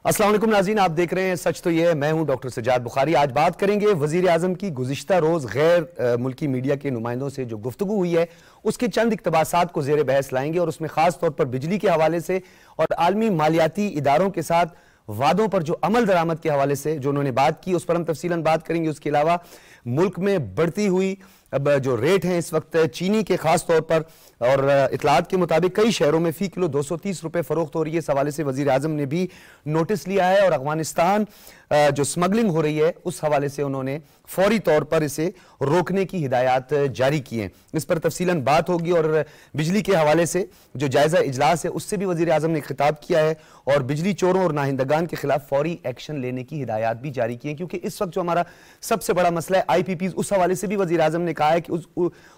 अस्सलाम वालेकुम नाज़रीन, आप देख रहे हैं सच तो ये है। मैं हूं डॉक्टर सज्जाद बुखारी। आज बात करेंगे वजीर आजम की गुज़िश्ता रोज़ गैर मुल्की मीडिया के नुमाइंदों से जो गुफ्तगू हुई है उसके चंद इक़्तिबासात को ज़ेर बहस लाएंगे और उसमें ख़ास तौर पर बिजली के हवाले से और आलमी मालियाती इदारों के साथ वादों पर जो अमल दरामद के हवाले से जो उन्होंने बात की उस पर हम तफसीलन बात करेंगे। उसके अलावा मुल्क में बढ़ती हुई अब जो रेट हैं इस वक्त चीनी के खास तौर पर और इतलात के मुताबिक कई शहरों में फी किलो 230 रुपए फरोख्त हो रही है। इस हवाले से वजीर आजम ने भी नोटिस लिया है और अफगानिस्तान जो स्मगलिंग हो रही है उस हवाले से उन्होंने फौरी तौर पर इसे रोकने की हिदायत जारी की हैं। इस पर तफसीलन बात होगी और बिजली के हवाले से जो जायजा इजलास है उससे भी वजीर आजम ने खिताब किया है और बिजली चोरों और नाहिंदगान के खिलाफ फौरी एक्शन लेने की हिदायत भी जारी की है, क्योंकि इस वक्त जो हमारा सबसे बड़ा मसला है IPPs, उस हवाले से भी वजीर आजम ने कहा है कि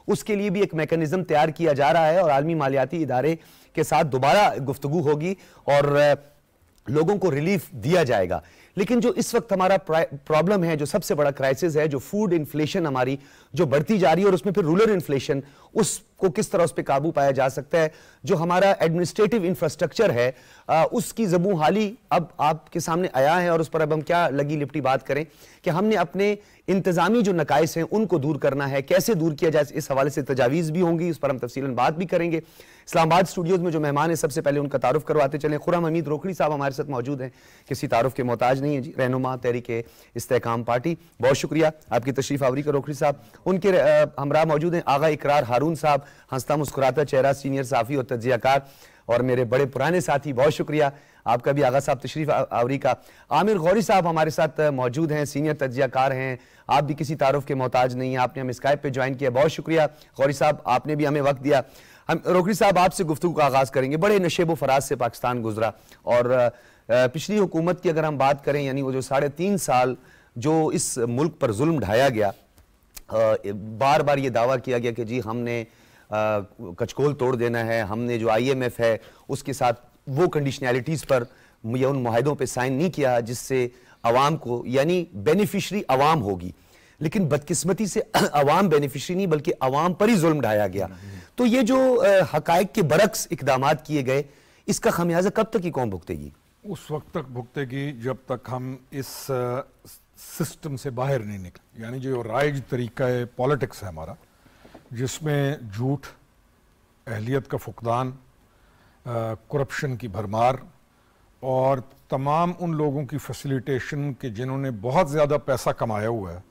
उसके लिए भी एक मैकेनिज्म तैयार किया जा रहा है और आलमी मालियाती इदारे के साथ दोबारा गुफ्तगू होगी और लोगों को रिलीफ दिया जाएगा। लेकिन जो इस वक्त हमारा प्रॉब्लम है, जो सबसे बड़ा क्राइसिस है, जो फूड इन्फ्लेशन हमारी जो बढ़ती जा रही है और उसमें फिर रूरल इन्फ्लेशन, उसको किस तरह उस पर काबू पाया जा सकता है। जो हमारा एडमिनिस्ट्रेटिव इंफ्रास्ट्रक्चर है उसकी ज़बूं हाली अब आपके सामने आया है और उस पर अब हम क्या लगी लिपटी बात करें कि हमने अपने इंतजामी जो नकाइस हैं उनको दूर करना है, कैसे दूर किया जाए, इस हवाले से तजावीज़ भी होंगी, उस पर हम तफसीलन बात भी करेंगे। इस्लामाबाद स्टूडियोज़ में जो मेहमान है सबसे पहले उनका तारुफ करवाते चलें। खुर्रम हमीद रोकड़ी साहब हमारे साथ मौजूद हैं, किसी तारुफ के मोहताज नहीं है जी, रहनुमा तहरीक-ए-इस्तेहकाम पार्टी। बहुत शुक्रिया आपकी तशरीफ आवरी का रोकड़ी साहब। उनके हमरा मौजूद हैं आगा इकरार हारून साहब, हंसता मुस्कुराता चेहरा, सीनियर साफ़ी और तज्जियाकार और मेरे बड़े पुराने साथी। बहुत शुक्रिया आपका भी आगा साहब तशरीफ आवरी का। आमिर गौरी साहब हमारे साथ मौजूद हैं, सीनियर तज्जियाकार हैं, आप भी किसी तारुफ के मोहताज नहीं हैं, आपने हमें स्काइप पे ज्वाइन किया, बहुत शुक्रिया गौरी साहब, आपने भी हमें वक्त दिया। हम रोकड़ी साहब आपसे गुफ्तगू का आगाज़ करेंगे। बड़े नशेब व फराज से पाकिस्तान गुजरा और पिछली हुकूमत की अगर हम बात करें, यानी वो जो 3.5 साल जो इस मुल्क पर जुल्म ढाया गया, बार बार ये दावा किया गया कि जी हमने कचकोल तोड़ देना है, हमने जो IMF है उसके साथ वो कंडीशनैलिटीज़ पर या उन मुआहदों पे साइन नहीं किया जिससे अवाम को, यानी बेनिफिशरी अवाम होगी, लेकिन बदकिस्मती से अवाम बेनिफिशरी नहीं बल्कि अवाम पर ही जुल्म ढाया गया। तो ये जो हकायक के बरक्स इकदामात किए गए, इसका खमियाजा कब तक की कौम भुगतेगी? उस वक्त तक भुगतेगी जब तक हम इस सिस्टम से बाहर नहीं निकले। यानी जो राइज तरीका है पॉलिटिक्स है हमारा, जिसमें झूठ, अहलियत का फुकदान, करप्शन की भरमार और तमाम उन लोगों की फैसिलिटेशन के जिन्होंने बहुत ज़्यादा पैसा कमाया हुआ है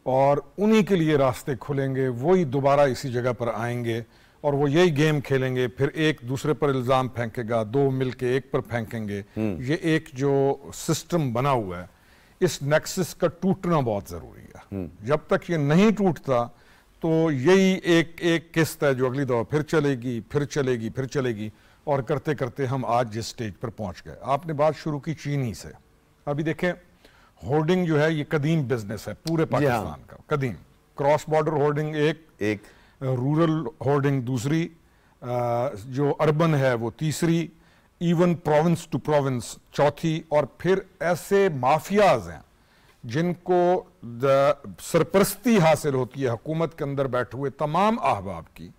और उन्हीं के लिए रास्ते खुलेंगे, वही दोबारा इसी जगह पर आएंगे और वो यही गेम खेलेंगे, फिर एक दूसरे पर इल्ज़ाम फेंकेगा, दो मिलके एक पर फेंकेंगे। ये एक जो सिस्टम बना हुआ है, इस नेक्सस का टूटना बहुत ज़रूरी है। जब तक ये नहीं टूटता तो यही एक किस्त है जो अगली दफा फिर चलेगी, फिर चलेगी, फिर चलेगी और करते करते हम आज जिस स्टेज पर पहुंच गए। आपने बात शुरू की चीनी से। अभी देखें, होर्डिंग जो है ये कदीम बिजनेस है पूरे पाकिस्तान का, कदीम। क्रॉस बॉर्डर होर्डिंग एक रूरल होर्डिंग दूसरी, जो अर्बन है वो तीसरी, इवन प्रोविंस टू प्रोविंस चौथी, और फिर ऐसे माफियाज हैं जिनको सरपरस्ती हासिल होती है हुकूमत के अंदर बैठे हुए तमाम अहबाब की।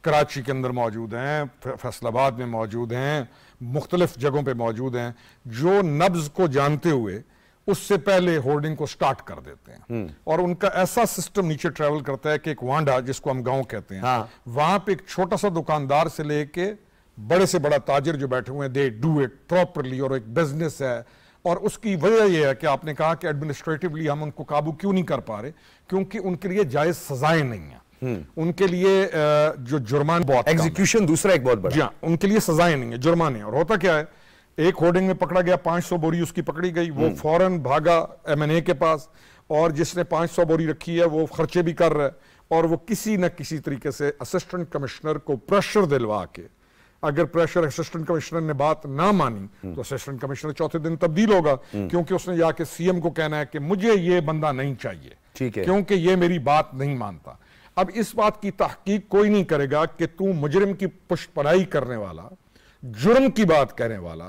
कराची के अंदर मौजूद हैं, फैसलाबाद में मौजूद हैं, मुख्तलिफ जगहों पे मौजूद हैं, जो नब्ज को जानते हुए उससे पहले होर्डिंग को स्टार्ट कर देते हैं और उनका ऐसा सिस्टम नीचे ट्रेवल करता है कि एक वांडा, जिसको हम गांव कहते हैं, वहां पे एक छोटा सा दुकानदार से लेके बड़े से बड़ा ताजिर जो बैठे हुए हैं, दे डू इट प्रॉपरली और एक बिजनेस है। और उसकी वजह यह है कि आपने कहा कि एडमिनिस्ट्रेटिवली हम उनको काबू क्यों नहीं कर पा रहे, क्योंकि उनके लिए जायज सजाएं नहीं है, उनके लिए जो जुर्मान बहुत एग्जीक्यूशन दूसरा एक बहुत बड़ा, उनके लिए सजाएं नहीं है, जुर्माने। और होता क्या है, एक होर्डिंग में पकड़ा गया, 500 बोरी उसकी पकड़ी गई, वो फौरन भागा MNA के पास और जिसने 500 बोरी रखी है वो खर्चे भी कर रहा है और वो किसी न किसी तरीके से असिस्टेंट कमिश्नर को प्रेशर दिलवा के, अगर प्रेशर असिस्टेंट कमिश्नर ने बात ना मानी तो असिस्टेंट कमिश्नर चौथे दिन तब्दील होगा, क्योंकि उसने जाके CM को कहना है कि मुझे ये बंदा नहीं चाहिए, ठीक है, क्योंकि ये मेरी बात नहीं मानता। अब इस बात की तहकीक कोई नहीं करेगा कि तू मुजरिम की पुष्टपनाही करने वाला जुर्म की बात कहने वाला,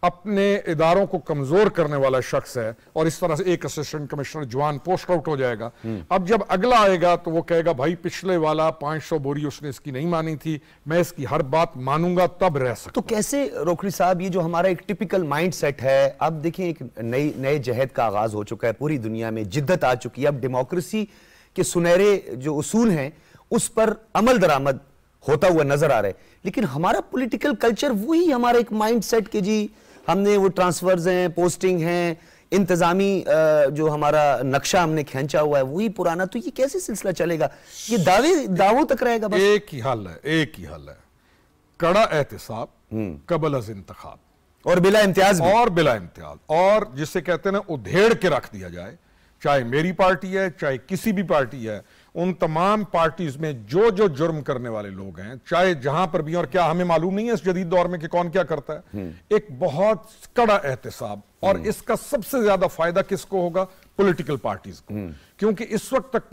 अपने इदारों को कमजोर करने वाला शख्स है, और इस तरह से एक असिस्टेंट कमिश्नर जवान पोस्ट आउट हो जाएगा। अब जब अगला आएगा तो वो कहेगा भाई पिछले वाला 500 बोरी उसने इसकी नहीं मानी थी, मैं इसकी हर बात मानूंगा तब रह सकता। तो कैसे रोकड़ी साहब, ये जो हमारा एक टिपिकल माइंड सेट है, अब देखिए एक नए जहद का आगाज हो चुका है, पूरी दुनिया में जिद्दत आ चुकी है, अब डेमोक्रेसी के सुनहरे जो उसूल हैं उस पर अमल दरामद होता हुआ नजर आ रहा है, लेकिन हमारा पॉलिटिकल कल्चर वही हमारा एक माइंड सेट के जी हमने वो ट्रांसफर्स हैं, पोस्टिंग हैं, इंतजामी जो हमारा नक्शा हमने खींचा हुआ है वही पुराना। तो ये कैसे सिलसिला चलेगा? ये दावों तक रहेगा बस? एक ही हल है, कड़ा एहतिसाब कबल अज इंतखाब, और बिला इम्तियाज और जिसे कहते हैं ना उधेड़ के रख दिया जाए, चाहे मेरी पार्टी है चाहे किसी भी पार्टी है, उन तमाम पार्टीज में जो जो जुर्म करने वाले लोग हैं, चाहे जहां पर भी, और क्या हमें मालूम नहीं है इस जदीद दौर में कि कौन क्या करता है, एक बहुत कड़ा एहतिसाब। और इसका सबसे ज्यादा फायदा किसको होगा? पॉलिटिकल पार्टीज को, क्योंकि इस वक्त तक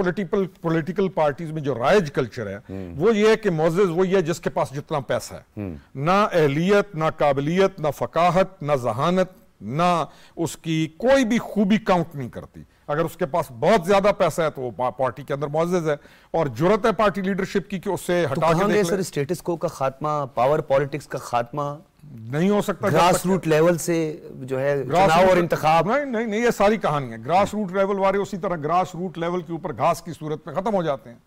पॉलिटिकल पार्टीज में जो राइज कल्चर है वो ये है कि मोअज़्ज़िज़ वो ये जिसके पास जितना पैसा है, ना अहलियत, ना काबिलियत, ना फकाहत, ना जहानत, ना उसकी कोई भी खूबी काउंट नहीं करती। अगर उसके पास बहुत ज्यादा पैसा है तो वो पार्टी के अंदर मौजूद है, और जुर्रत है पार्टी लीडरशिप की कि उससे हटा के देख सर स्टेटस को का खात्मा, पावर पॉलिटिक्स का खात्मा नहीं हो सकता। ग्रास रूट लेवल से जो है चुनाव और इंतखाब, नहीं ये सारी कहानी है। ग्रास रूट लेवल वाले उसी तरह ग्रास रूट लेवल के ऊपर घास की सूरत में खत्म हो जाते हैं।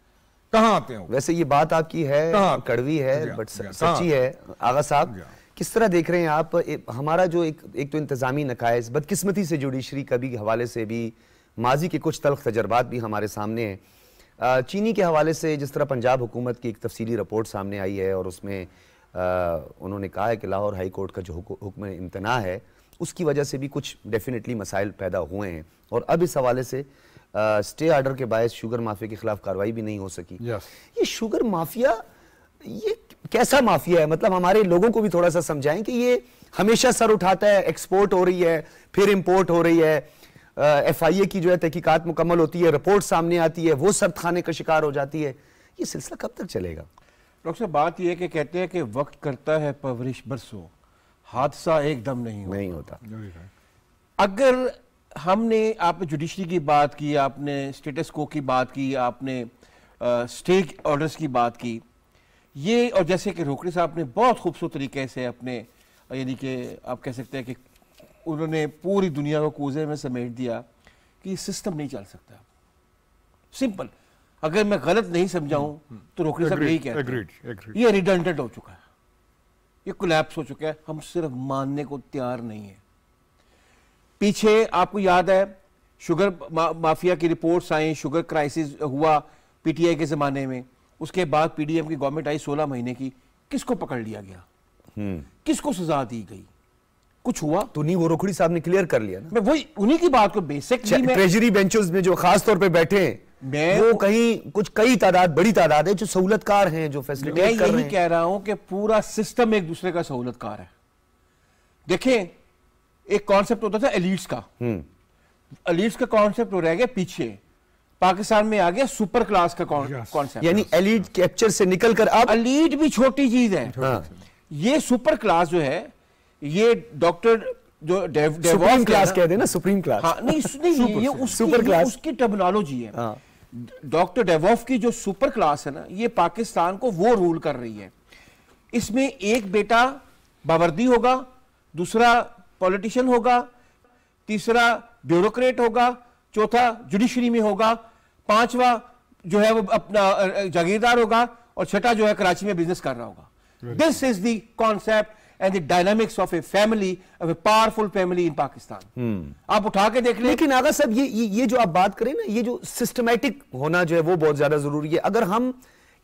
कहां आते हैं? वैसे ये बात आपकी है, कड़वी है बट सच्ची है। आगा साहब, किस तरह देख रहे हैं आप हमारा जो एक तो इंतजामी नकाइस, बदकिस्मती से जुडिशरी का भी हवाले से भी माजी के कुछ तल्ख तजर्बात भी हमारे सामने हैं। चीनी के हवाले से जिस तरह पंजाब हुकूमत की एक तफसीली रिपोर्ट सामने आई है और उसमें उन्होंने कहा है कि लाहौर हाई कोर्ट का जो हुक्म इम्तना है उसकी वजह से भी कुछ डेफिनेटली मसाइल पैदा हुए हैं, और अब इस हवाले से स्टे आर्डर के बायस शुगर माफिया के खिलाफ कार्रवाई भी नहीं हो सकी। ये शुगर माफिया ये कैसा माफिया है? मतलब हमारे लोगों को भी थोड़ा सा समझाएं कि ये हमेशा सर उठाता है, एक्सपोर्ट हो रही है फिर इंपोर्ट हो रही है, FIA की जो है तहकीकात मुकम्मल होती है, रिपोर्ट सामने आती है, वो सर्द खाने का शिकार हो जाती है। ये सिलसिला कब तक चलेगा? डॉक्टर साहब, बात यह है कि कहते हैं कि वक्त करता है परवरिश बरसों, हादसा एकदम नहीं होता। अगर हमने, आपने जुडिशरी की बात की, आपने स्टेटस को की बात की, आपने स्टे ऑर्डर्स की बात की, ये और जैसे कि रोकड़ी साहब ने बहुत खूबसूरत तरीके से अपने, यानी कि आप कह सकते हैं कि उन्होंने पूरी दुनिया को कूजे में समेट दिया कि सिस्टम नहीं चल सकता। सिंपल, अगर मैं गलत नहीं समझाऊं तो रोकड़ी साहब यही कहते हैं ये रिडंडेंट हो चुका है, ये कोलैप्स हो चुका है, हम सिर्फ मानने को तैयार नहीं है। पीछे आपको याद है शुगर माफिया की रिपोर्ट्स आई, शुगर क्राइसिस हुआ PTI के जमाने में, उसके बाद PDM की गवर्नमेंट आई 16 महीने की, किसको पकड़ लिया गया, किसको सजा दी गई, कुछ हुआ तो नहीं? वो रोकड़ी साहब ने क्लियर कर लिया ना। मैं वही उन्हीं की बात को बेसिक ट्रेजरी बेंचेस में जो खास तौर पे बैठे हैं वो कहीं कुछ कई तादाद, बड़ी तादाद है जो सहूलतकार हैं, जो फैसिलिटेट कर रहे हैं। मैं यही कह रहा हूं कि पूरा सिस्टम एक दूसरे का सहूलतकार है। देखें, एक कॉन्सेप्ट होता था एलीट्स का, एलीट्स का कॉन्सेप्ट रह गया पीछे, पाकिस्तान में आ गया सुपर क्लास का कॉन्सेप्ट, यानी एलीट कैप्चर से निकलकर अब एलीट भी छोटी चीज है। ये सुपर क्लास जो है, ये डॉक्टर जो सुप्रीम क्लास कहते हैं ना, सुप्रीम क्लास। हाँ, नहीं ये सुपर क्लास उसकी टर्मिनोलॉजी है। डॉक्टर डेवॉफ की जो सुपर क्लास है ना, ये पाकिस्तान को वो रूल कर रही है। इसमें एक बेटा बावर्दी होगा, दूसरा पॉलिटिशियन होगा, तीसरा ब्यूरोक्रेट होगा, चौथा जुडिशरी में होगा, पांचवा जो है वो अपना जागीरदार होगा, और छठा जो है कराची में बिजनेस कर रहा होगा। This is the concept and the dynamics of a family, of a powerful family in Pakistan. आप उठा के देख लें। लेकिन आगा साहब, ये जो आप बात करें ना, ये जो सिस्टमैटिक होना जो है वो बहुत ज्यादा जरूरी है। अगर हम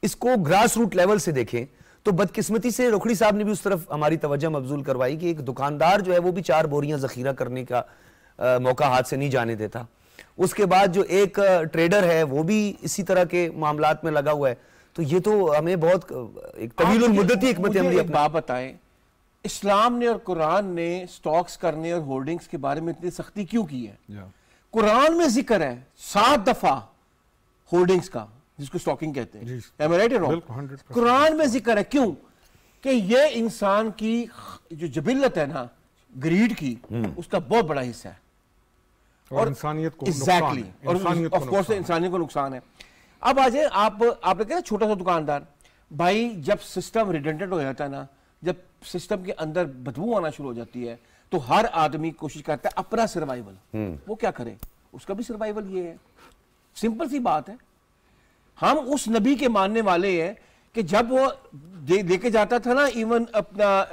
इसको ग्रास रूट लेवल से देखें तो बदकिस्मती से रोकड़ी साहब ने भी उस तरफ हमारी तवज्जो मबजूल करवाई कि एक दुकानदार जो है वो भी 4 बोरियां जखीरा करने का मौका हाथ से नहीं जाने देता। उसके बाद जो एक ट्रेडर है वो भी इसी तरह के मामलात में लगा हुआ है। तो ये तो हमें बहुत एक तवील मुद्दती हिकमत अमली अपनी बात बताएं, इस्लाम ने और कुरान ने स्टॉक्स करने और होल्डिंग्स के बारे में इतनी सख्ती क्यों की है? कुरान में जिक्र है 7 दफा होल्डिंग्स का, जिसको स्टॉकिंग कहते हैं। Am I right or wrong? Quran में जिक्र है। क्यों? कि ये इंसान की जो जबिलत है ना ग्रीड की, उसका बहुत बड़ा हिस्सा है और इंसानियत को एग्जैक्टली और ऑफ कोर्स इंसानियत को नुकसान है। अब आ जाए आपने कहा छोटा सा दुकानदार भाई, जब सिस्टम रिडेंडेंट हो जाता है ना, जब सिस्टम के अंदर बदबू आना शुरू हो जाती है, तो हर आदमी कोशिश करता है अपना सर्वाइवल। वो क्या करे, उसका भी सर्वाइवल ये है। सिंपल सी बात है। हम उस नबी के मानने वाले हैं कि जब वो लेके जाता था ना इवन अपना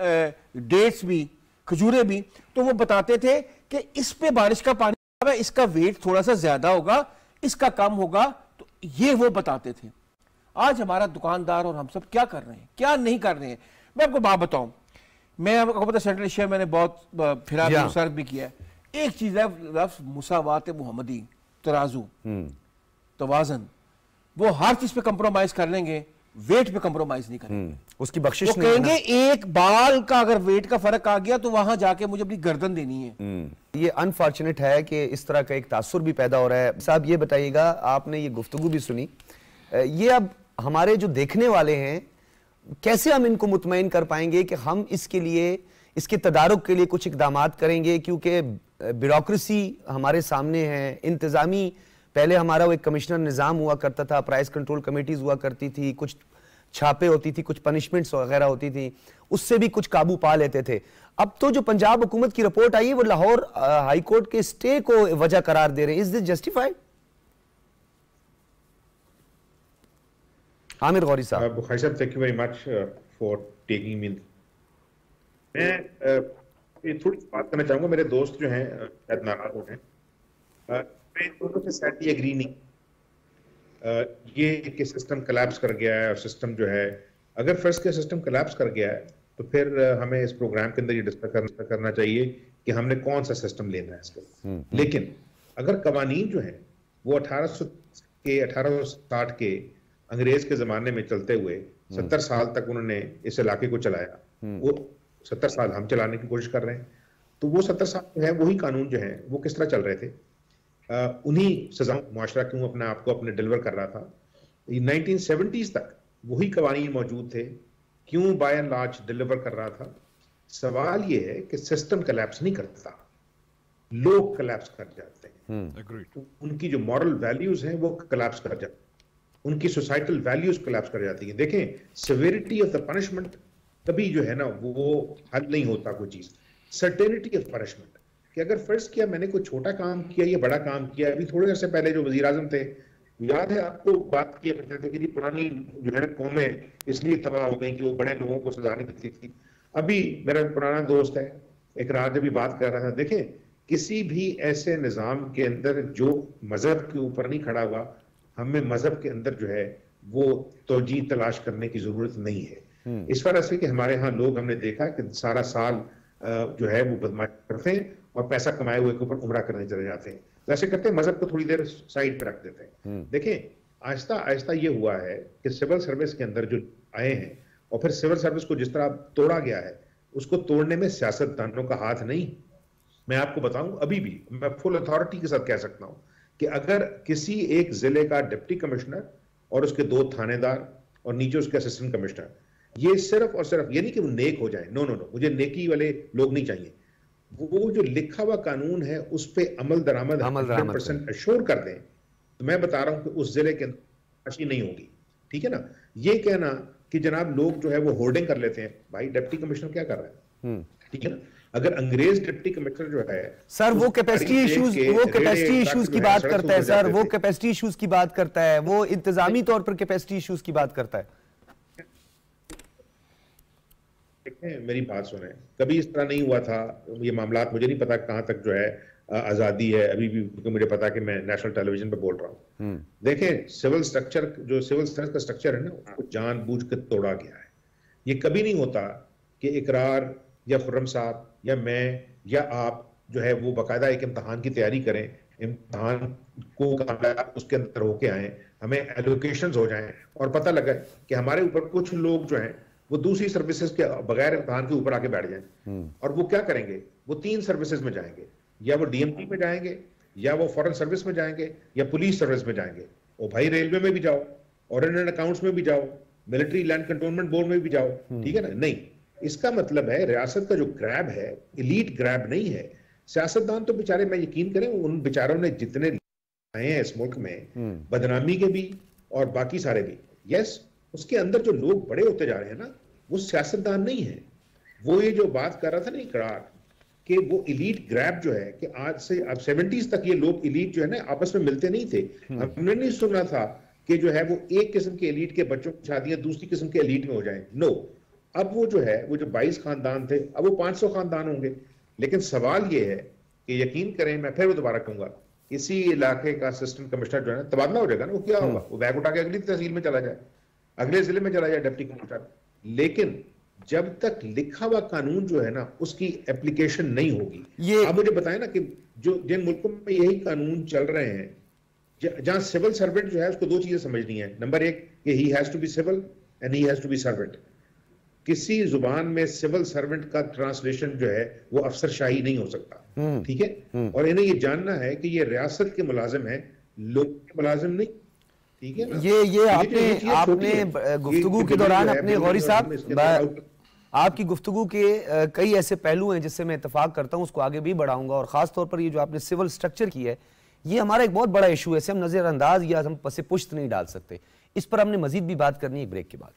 डेट्स भी, खजूरें भी, तो वो बताते थे कि इस पे बारिश का पानी, इसका वेट थोड़ा सा ज्यादा होगा, इसका कम होगा, तो ये वो बताते थे। आज हमारा दुकानदार और हम सब क्या कर रहे हैं, क्या नहीं कर रहे हैं। मैं आपको बात बताऊं, मैं आपको पता सेंट्रल एशिया मैंने बहुत फिर रिसर्च भी किया है। एक चीज है लफ्ज़ मुसावात मुहम्मदी, तराजू, तवाजन, वो हर चीज पे कंप्रोमाइज कर लेंगे, वेट पे कंप्रोमाइज नहीं करेंगे। उसकी बख्शिश वो कहेंगे एक बाल का अगर वेट का फर्क आ गया तो वहां जाके मुझे अपनी गर्दन देनी है। ये अनफॉर्चुनेट है कि इस तरह का एक तासुर भी पैदा हो रहा है। साहब ये बताइएगा, आपने ये गुफ्तगू भी सुनी, ये अब हमारे जो देखने वाले हैं, कैसे हम इनको मुतमईन कर पाएंगे कि हम इसके लिए, इसके तदारुक के लिए कुछ इकदामात करेंगे, क्योंकि ब्यूरोक्रेसी हमारे सामने है, इंतजामी, पहले हमारा वो एक कमिश्नर निज़ाम हुआ करता था, प्राइस कंट्रोल कमेटीज हुआ करती थी, कुछ छापे होती थी, कुछ पनिशमेंट्स वगैरह होती थी, उससे भी कुछ काबू पा लेते थे। अब तो जो पंजाब हुकूमत की रिपोर्ट आई है वो लाहौर हाई कोर्ट के स्टे को वजह करार दे रहे हैं। Is this justified? Aamir Gauri साहब। बुखारी साहब, thank you very much for taking me. मैं ये थोड़ी बात करना चाहूंगा। मेरे दोस्त जो हैं शायद नाराज हो गए, मैं इन दोनों के साथ ही एग्री नहीं। ये कि सिस्टम कोलैप्स कर गया है, और सिस्टम जो है, अगर फर्स्ट के सिस्टम कोलैप्स कर गया है तो फिर हमें इस प्रोग्राम के अंदर ये डिस्कस करना चाहिए कि हमने कौन सा सिस्टम लेना है इसके। लेकिन अगर कवानीन जो है वो 1860 के अंग्रेज के जमाने में चलते हुए 70 साल तक उन्होंने इस इलाके को चलाया, वो 70 साल हम चलाने की कोशिश कर रहे हैं, तो वो 70 साल जो है वही कानून जो है वो किस तरह चल रहे थे, उन्हीं सजाओं मुआशरा क्यों अपने आप को अपने डिलीवर कर रहा था। 1970s तक वही कवानीन मौजूद थे, क्यों बाय एंड लार्ज डिलीवर कर रहा था। सवाल ये है कि सिस्टम कोलैप्स नहीं करता, लोग कोलैप्स कर जाते हैं। उनकी जो मॉरल वैल्यूज हैं वो कोलैप्स कर जाते हैं, उनकी सोसाइटल वैल्यूज कोलैप्स कर जाती हैं। देखें, सिवियरिटी ऑफ द पनिशमेंट कभी जो है ना वो हल नहीं होता कोई चीज। सर्टेनिटी ऑफ पनिशमेंट, कि अगर फर्ज किया मैंने कोई छोटा काम किया या बड़ा काम किया, अभी थोड़े देर से पहले जो वजीर आजम थे, याद है आपको, बात किया करते थे कि जी पुरानी जो है कौमें इसलिए तबाह हो गई कि वो बड़े लोगों को सजा नहीं देती थी। अभी मेरा पुराना दोस्त है, एक रात भी बात कर रहा था, देखें किसी भी ऐसे निज़ाम के अंदर जो मजहब के ऊपर नहीं खड़ा हुआ, हमें मजहब के अंदर जो है वो तोजी तलाश करने की जरूरत नहीं है। इस वजह से कि हमारे यहाँ लोग, हमने देखा कि सारा साल जो है वो बदमाशी करते हैं और पैसा कमाए हुए के ऊपर उम्रा करने चले जाते हैं। वैसे करते हैं, मजहब को थोड़ी देर साइड पे रख देते हैं। देखें, आहिस्ता आहिस्ता ये हुआ है कि सिविल सर्विस के अंदर जो आए हैं, और फिर सिविल सर्विस को जिस तरह तोड़ा गया है, उसको तोड़ने में सियासतदानों का हाथ नहीं। मैं आपको बताऊं, अभी भी मैं फुल अथॉरिटी के साथ कह सकता हूं कि अगर किसी एक जिले का डिप्टी कमिश्नर और उसके 2 थानेदार और नीचे उसके असिस्टेंट कमिश्नर, ये सिर्फ और सिर्फ ये नहीं कि वो नेक हो जाए, नो नो नो, मुझे नेकी वाले लोग नहीं चाहिए, वो जो लिखा हुआ कानून है उस पर अमल दरामद 100% अश्योर कर दें, तो मैं बता रहा हूं कि उस जिले के अंदर नहीं होगी। ठीक है ना। ये कहना कि जनाब लोग जो है वो होर्डिंग कर लेते हैं, भाई डिप्टी कमिश्नर क्या कर रहा है, ठीक है ना। अगर अंग्रेज डिप्टी कमिश्नर जो है सर वो कैपेसिटी इश्यूज की बात करता है, सर वो कैपेसिटी इश्यूज की बात करता है, वो इंतजामी तौर पर कैपेसिटी इश्यूज की बात करता है। मेरी बात सुने, कभी इस तरह नहीं हुआ था ये मामला, मुझे नहीं पता कहां तक जो है आजादी है अभी भी, क्योंकि मुझे पता कि मैं नेशनल टेलीविजन पे बोल रहा हूं। देखें, सिविल स्ट्रक्चर, जो सिविल सर्विस का स्ट्रक्चर है ना, उसको जानबूझ कर तोड़ा गया है। ये कभी नहीं होता कि इकरार या खुर्रम साहब या मैं या आप जो है वो बाकायदा एक इम्तहान की तैयारी करें, इम्तहान को उसके अंदर होके आए, हमें एलोकेशंस हो जाएं और पता लगा कि हमारे ऊपर कुछ लोग जो हैं वो दूसरी सर्विसेज के बगैर इम्तहान के ऊपर आके बैठ जाएं। और वो क्या करेंगे, वो 3 सर्विसेज में जाएंगे, या वो डीएमपी में जाएंगे, या वो फॉरेन सर्विस में जाएंगे, या पुलिस सर्विस में जाएंगे। ओ भाई, रेलवे में भी जाओ, ऑर्डिनेंट अकाउंट्स में भी जाओ, मिलिट्री लैंड कंटोनमेंट बोर्ड में भी जाओ, ठीक है ना? नहीं, इसका मतलब है रियासत का जो ग्रैब है इलीट ग्रैब नहीं है। सियासतदान तो बेचारे, मैं यकीन करें, उन बेचारों ने जितने आए हैं इस मुल्क में, बदनामी के भी और बाकी सारे भी, यस, उसके अंदर जो लोग बड़े होते जा रहे हैं ना, वो सियासतदान नहीं है। वो ये जो बात कर रहा था ना इकरार कि वो इलीट ग्रैब जो है कि आज से अब 70s तक ये लोग इलीट जो है ना आपस में मिलते नहीं थे। हमने नहीं सुना था कि जो है वो एक किस्म के एलीट के बच्चों की शादियां दूसरी किस्म के एलीट में हो जाएं। नो, अब वो जो है वो जो 22 खानदान थे, अब वो 500 खानदान होंगे। लेकिन सवाल ये है कि यकीन करें, मैं फिर वो दोबारा कहूंगा, इसी इलाके का असिस्टेंट कमिश्नर जो है ना, तबादला हो जाएगा ना, वो क्या होगा? वो बैग उठा के अगली तहसील में चला जाए, अगले जिले में चला जाए डिप्टी कमिश्नर। लेकिन जब तक लिखा हुआ कानून जो है ना उसकी एप्लीकेशन नहीं होगी। ये आप मुझे बताएं ना कि जो जिन मुल्कों में यही कानून चल रहे हैं, जहां सिविल सर्वेंट जो है उसको दो चीजें समझनी है। नंबर एक कि he has to be civil and he has to be servant. किसी जुबान में सिविल सर्वेंट का ट्रांसलेशन जो है वो अफसरशाही नहीं हो सकता, ठीक है? और इन्हें ये जानना है कि ये रियासत के मुलाजिम है, लोग के मुलाजिम नहीं, ठीक है ना? ये आपने गुफ्तगू के दौरान अपने गौरी साहब, आपकी गुफ्तगू के कई ऐसे पहलू हैं जिससे मैं इत्तेफाक करता हूं, उसको आगे भी बढ़ाऊंगा। और खास तौर पर ये जो आपने सिविल स्ट्रक्चर की है, ये हमारा एक बहुत बड़ा इशू है, इसे हम नजरअंदाज या हम पसे पुश्त नहीं डाल सकते। इस पर हमने मजीद भी बात करनी है एक ब्रेक के बाद।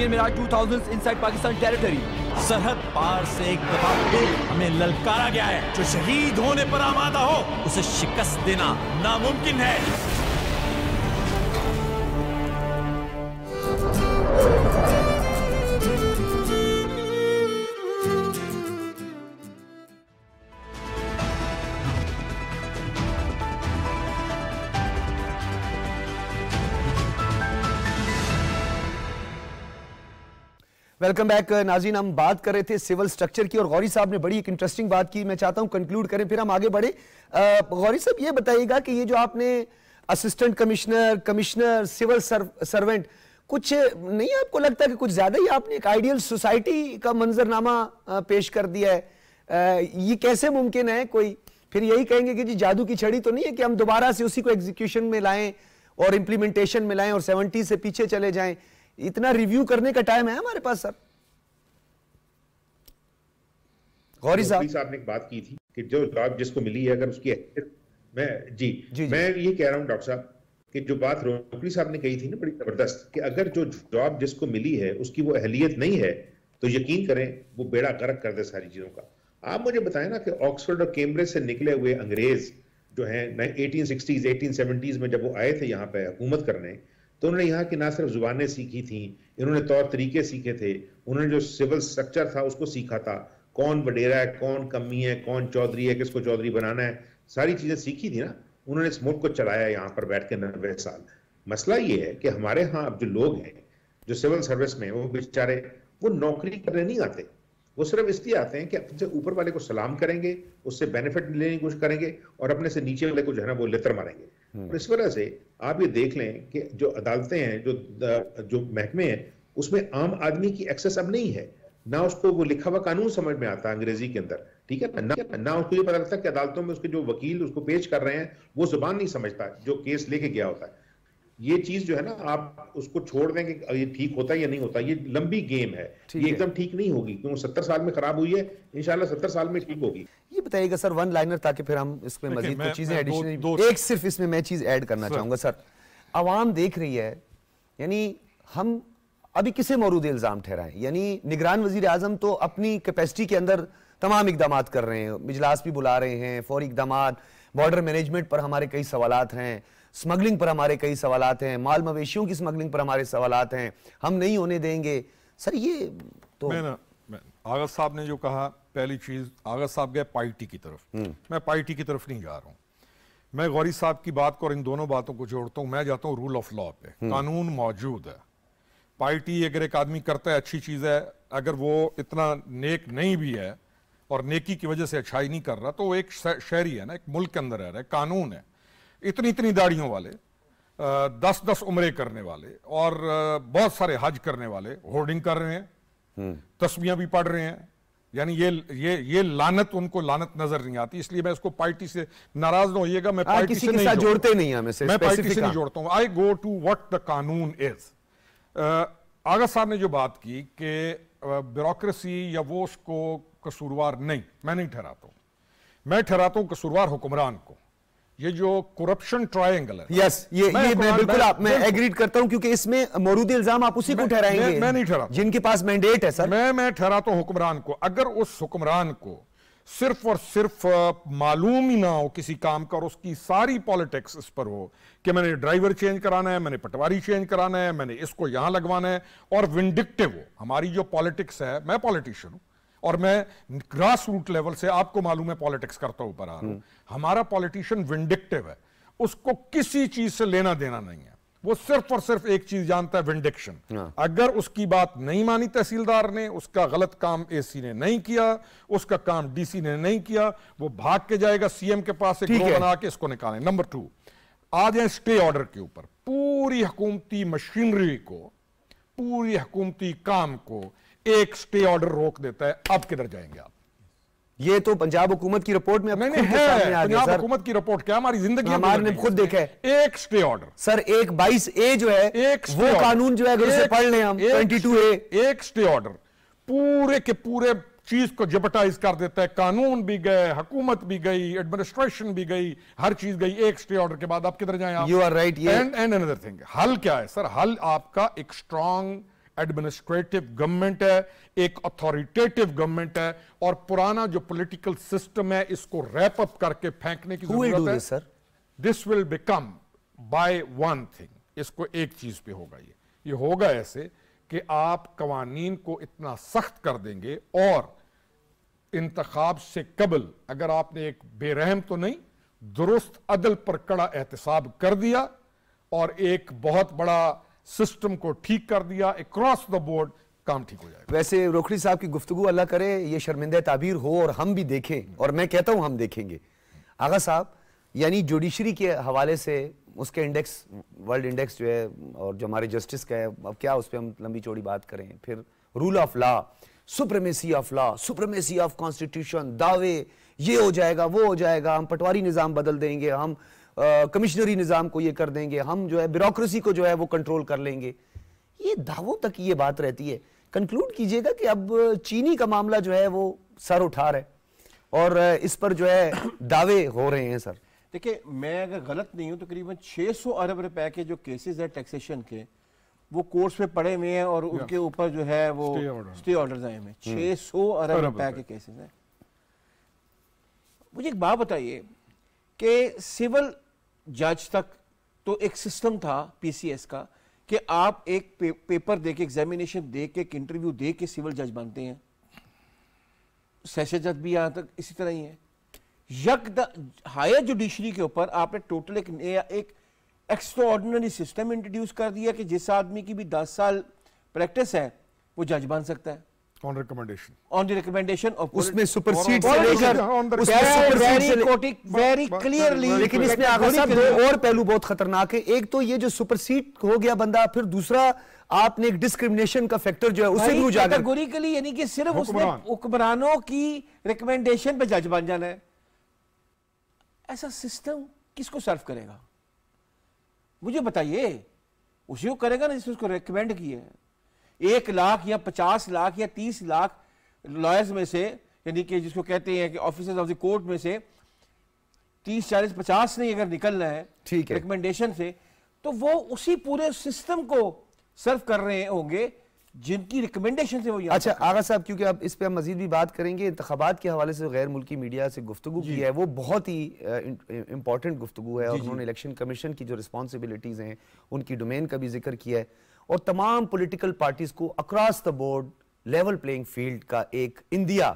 Mirage 2000 inside Pakistan territory. सरहद पार से एक दफा फिर हमें ललकारा गया है। जो शहीद होने पर आमादा हो उसे शिकस्त देना नामुमकिन है। वेलकम बैक नाज़रीन। हम बात कर रहे थे सिविल स्ट्रक्चर की और गौरी साहब ने बड़ी एक इंटरेस्टिंग बात की। मैं चाहता हूं कंक्लूड करें फिर हम आगे बढ़े। गौरी साहब ये बताइएगा कि ये जो आपने assistant commissioner, commissioner, civil servant, कुछ नहीं आपको लगता कि कुछ ज्यादा ही आपने एक आइडियल सोसाइटी का मंजरनामा पेश कर दिया है? ये कैसे मुमकिन है? कोई फिर यही कहेंगे कि जी जादू की छड़ी तो नहीं है कि हम दोबारा से उसी को एग्जीक्यूशन में लाएं और इंप्लीमेंटेशन में लाएं और 70 से पीछे चले जाएं? इतना रिव्यू करने का टाइम है हमारे पास सर? गौरी साहब ने एक बात की थी कि जो जॉब जिसको मिली है अगर उसकी मैं ये कह रहा हूं डॉक्टर साहब कि जो बात रोकड़ी साहब ने कही थी ना बड़ी जबरदस्त, कि अगर जो जॉब जिसको मिली है उसकी वो अहलियत नहीं है तो यकीन करें वो बेड़ा गर्क कर दे सारी चीजों का। आप मुझे बताएं ना कि ऑक्सफोर्ड और कैम्ब्रिज से निकले हुए अंग्रेज जो हैं 1860s 1870s में जब वो आए थे यहाँ पे हुकूमत करने, तो उन्होंने यहाँ की ना सिर्फ जुबानें सीखी थी, इन्होंने तौर तरीके सीखे थे, उन्होंने जो सिविल स्ट्रक्चर था उसको सीखा था, कौन वडेरा है, कौन कमी है, कौन चौधरी है, किसको चौधरी बनाना है, सारी चीजें सीखी थी ना। उन्होंने इस मुल्क को चलाया यहाँ पर बैठ के 90 साल। मसला ये है कि हमारे यहाँ अब जो लोग हैं जो सिविल सर्विस में, वो बेचारे वो नौकरी करने नहीं आते, वो सिर्फ इसलिए आते हैं कि अपने से ऊपर वाले को सलाम करेंगे, उससे बेनिफिट लेने की कोशिश करेंगे और अपने से नीचे वाले को जो है ना वो लेतर मारेंगे। और इस वजह से आप ये देख लें कि जो अदालतें हैं, जो महकमे हैं, उसमें आम आदमी की एक्सेस अब नहीं है, ना उसको वो लिखा हुआ कानून समझ में आता अंग्रेजी के अंदर, ठीक है ना उसको ये पता लगता कि अदालतों में उसके जो वकील उसको पेश कर रहे हैं वो जुबान नहीं समझता जो केस लेके गया होता है। ये चीज जो है ना, आप उसको छोड़ दें कि ये ठीक होता है या नहीं होता, ये लंबी गेम है, ये एकदम ठीक नहीं होगी, क्योंकि 70 साल में खराब हुई है, इंशाल्लाह 70 साल में ठीक होगी। ये बताइएगा सर वन लाइनर, ताकि फिर हम इसमें मजीद कुछ चीजें एडिशनल, एक सिर्फ इसमें मैं चीज ऐड करना चाहूंगा सर। आवाम देख रही है, यानी हम अभी किसे मौरूद इल्जाम ठहराएं, यानी निगरान वजीर आजम तो अपनी कैपेसिटी के अंदर तमाम इकदाम कर रहे हैं, इजलास भी बुला रहे हैं, फौरी इकदाम, बॉर्डर मैनेजमेंट पर हमारे कई सवालात हैं, स्मगलिंग पर हमारे कई सवालात हैं, माल मवेशियों की स्मगलिंग पर हमारे सवालात हैं, हम नहीं होने देंगे। सर ये तो आगा साहब ने जो कहा, पहली चीज आगा साहब गए पार्टी की तरफ, मैं पार्टी की तरफ नहीं जा रहा हूं, मैं गौरी साहब की बात को और इन दोनों बातों को जोड़ता हूं। मैं जाता हूं रूल ऑफ लॉ पे, कानून मौजूद है, पार्टी अगर एक आदमी करता है अच्छी चीज है, अगर वो इतना नेक नहीं भी है और नेकी की वजह से अच्छाई नहीं कर रहा, तो वो एक शहरी है ना, एक मुल्क के अंदर रह रहा है, कानून है। इतनी इतनी दाढ़ियों वाले, 10-10 उम्रे करने वाले और बहुत सारे हज करने वाले होर्डिंग कर रहे हैं, तस्बीहां भी पढ़ रहे हैं, यानी ये लानत उनको लानत नजर नहीं आती। इसलिए मैं इसको पार्टी से नाराज ना होइएगा, मैं पार्टी से नहीं जोड़ते नहीं, मैं पार्टी से नहीं जोड़ता हूं। आई गो टू व्हाट द कानून इज। आगा साहब ने जो बात की कि ब्यूरोक्रेसी या वो उसको कसूरवार नहीं, मैं नहीं ठहराता हूं, मैं ठहराता हूं कसूरवार हुक्मरान को। ये जो करप्शन ट्रायंगल है, यस, ये मैं बिल्कुल मैं एग्रीड करता हूं, क्योंकि इसमें मौरूद इल्जाम आप उसी को ठहराएंगे, मैं नहीं ठहराता, जिनके पास मैंडेट है सर। मैं ठहराता हूं हुक्मरान को। अगर उस हुक्मरान को सिर्फ और सिर्फ मालूम ही ना हो किसी काम का और उसकी सारी पॉलिटिक्स इस पर हो कि मैंने ड्राइवर चेंज कराना है, मैंने पटवारी चेंज कराना है, मैंने इसको यहां लगवाना है, और विंडिक्टिव हो, हमारी जो पॉलिटिक्स है, मैं पॉलिटिशियन हूं और मैं ग्रास रूट लेवल से, आपको मालूम है, पॉलिटिक्स करता ऊपर आ रहा हूं, हमारा पॉलिटिशियन विंडिक्टिव है, उसको किसी चीज से लेना देना नहीं है, वो सिर्फ और सिर्फ एक चीज जानता है, विंडिक्शन। अगर उसकी बात नहीं मानी तहसीलदार ने, उसका गलत काम एसी ने नहीं किया, उसका काम डीसी ने नहीं किया, वो भाग के जाएगा सीएम के पास, एक ग्रोह बना के इसको निकालें। नंबर 2, आ जाए स्टे ऑर्डर के ऊपर। पूरी हुकूमती मशीनरी को, पूरी हुकूमती काम को एक स्टे ऑर्डर रोक देता है। अब किधर जाएंगे आप? ये तो पंजाब हुकूमत की रिपोर्ट में नहीं है, पंजाब हुकूमत की रिपोर्ट क्या, हमारी जिंदगी हमारे खुद देखा है। एक स्टे ऑर्डर सर, एक 22A जो है, एक वो कानून जो है, अगर उसे पढ़ लें हम, 22A, एक स्टे ऑर्डर पूरे के पूरे चीज को जेपटाइज कर देता है। कानून भी गए, हुकूमत भी गई, एडमिनिस्ट्रेशन भी गई, हर चीज गई एक स्टे ऑर्डर के बाद। आप किधर जाएं आप? You are right. And another thing, हल क्या है सर? हल आपका एक स्ट्रॉन्ग एडमिनिस्ट्रेटिव गवर्नमेंट है, एक अथॉरिटेटिव गवर्नमेंट है, और पुराना जो पॉलिटिकल सिस्टम है इसको रैप अप करके फेंकने की जरूरत है sir. This will become by one thing, इसको एक चीज पे होगा, ये होगा ऐसे कि आप कवानीन को इतना सख्त कर देंगे और इंतखाब से कबल अगर आपने एक बेरहम तो नहीं, दुरुस्त अदल पर कड़ा एहतसाब कर दिया और एक बहुत बड़ा सिस्टम को ठीक कर दिया, अक्रॉस द बोर्ड काम ठीक हो जाएगा। वैसे रोखड़ी साहब की गुफ्तगू, अल्लाह करे ये शर्मिंदा ताबीर हो और हम भी देखें, और मैं कहता हूं हम देखेंगे। आगा साहब, यानी जुडिशरी के हवाले से उसके इंडेक्स, वर्ल्ड इंडेक्स जो है, और जो हमारे जस्टिस का है, अब क्या उस पर हम लंबी चौड़ी बात करें। फिर rule of law, supremacy of law, supremacy of constitution, दावे ये हो जाएगा, वो हो जाएगा, हम पटवारी निज़ाम बदल देंगे, हम कमिश्नरी निज़ाम को ये कर देंगे, हम जो है ब्यूरोक्रेसी को जो है वो कंट्रोल कर लेंगे। ये दावों तक ये बात रहती है। कंक्लूड कीजिएगा कि अब चीनी का मामला जो है वो सर उठा रहा है और इस पर जो है दावे हो रहे हैं। सर देखिए, मैं अगर गलत नहीं हूं तो करीबन 600 अरब रुपए के जो केसेस है टैक्सेशन के, वो कोर्ट्स में पड़े हुए हैं और उनके ऊपर जो है वो स्टे ऑर्डर्स आए हैं। 600 अरब रुपए के केसेस हैं। मुझे एक बात बताइए कि सिविल जज तक तो एक सिस्टम था पीसीएस का कि आप एक पेपर दे के, एग्जामिनेशन दे के, एक इंटरव्यू दे के सिविल जज बनते हैं। सेशन जज भी यहां तक इसी तरह ही है। हायर जुडिशरी के ऊपर आपने टोटल एक एक्स्ट्राऑर्डिनरी सिस्टम इंट्रोड्यूस कर दिया कि जिस आदमी की भी 10 साल प्रैक्टिस है वो जज बन सकता है on recommendation, on the recommendation of उसमें सुपरसीड से लेकर वेरी क्लियरली। लेकिन इसमें आगे साहब दो और पहलू बहुत खतरनाक है। एक तो ये जो सुपरसीड हो गया बंदा, फिर दूसरा आपने एक डिस्क्रिमिनेशन का फैक्टर जो है उसे भी उजागर, कैटेगोरिकली, यानी कि सिर्फ उसने हुक्मरानों की रिकमेंडेशन पे जज बन जाना है। ऐसा सिस्टम किसको सर्व करेगा मुझे बताइए? उसी को करेगा ना जिसने उसको रिकमेंड किया है। 1 लाख या 50 लाख या 30 लाख लॉयर्स में से, यानी कि जिसको कहते हैं कि ऑफिसर्स ऑफ द कोर्ट में से 30, 40, 50 नहीं अगर निकलना है ठीक है रिकमेंडेशन से, तो वो उसी पूरे सिस्टम को सर्व कर रहे होंगे जिनकी रिकमेंडेशन से वो। अच्छा आगा साहब, क्योंकि अब इस पे हम मजीद भी बात करेंगे, इंतखाबात के हवाले से गैर मुल्की मीडिया से गुफ्तगू की है, वो बहुत ही इंपॉर्टेंट गुफ्तगू है और उन्होंने इलेक्शन कमीशन की जो रिस्पॉन्सिबिलिटीज हैं उनकी डोमेन का भी जिक्र किया है और तमाम पॉलिटिकल पार्टीज को across the board level playing field का एक इंदिया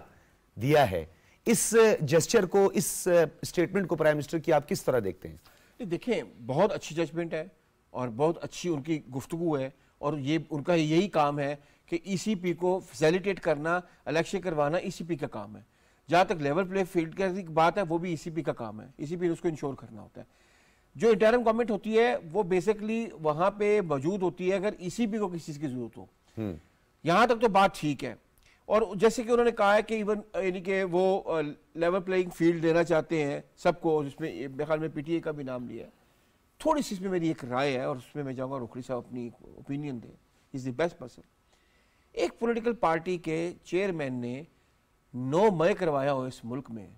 दिया है। इस जेस्चर को, इस स्टेटमेंट को प्राइम मिनिस्टर की आप किस तरह देखते हैं? देखें, बहुत अच्छी जजमेंट है और बहुत अच्छी उनकी गुफ्तगू है और ये उनका यही काम है कि ईसीपी को फैसिलिटेट करना, इलेक्शन करवाना ईसीपी का काम है। जहाँ तक लेवल प्ले फील्ड की बात है वो भी ईसीपी का काम है, ईसीपी ने उसको इंश्योर करना होता है। जो इंटरिम गवर्नमेंट होती है वो बेसिकली वहाँ पे मौजूद होती है अगर ईसीपी को किसी चीज़ की जरूरत हो। यहाँ तक तो बात ठीक है। और जैसे कि उन्होंने कहा है कि इवन यानी कि वो लेवल प्लेइंग फील्ड देना चाहते हैं सबको, जिसमें मेरे ख्याल में पीटीए का भी नाम लिया है। थोड़ी सी इसमें मेरी एक राय है और उसमें मैं चाहूँगा रोखड़ी साहब अपनी ओपिनियन दें, इज द बेस्ट पर्सन। एक पॉलिटिकल पार्टी के चेयरमैन ने 9 मई करवाया हो इस मुल्क में,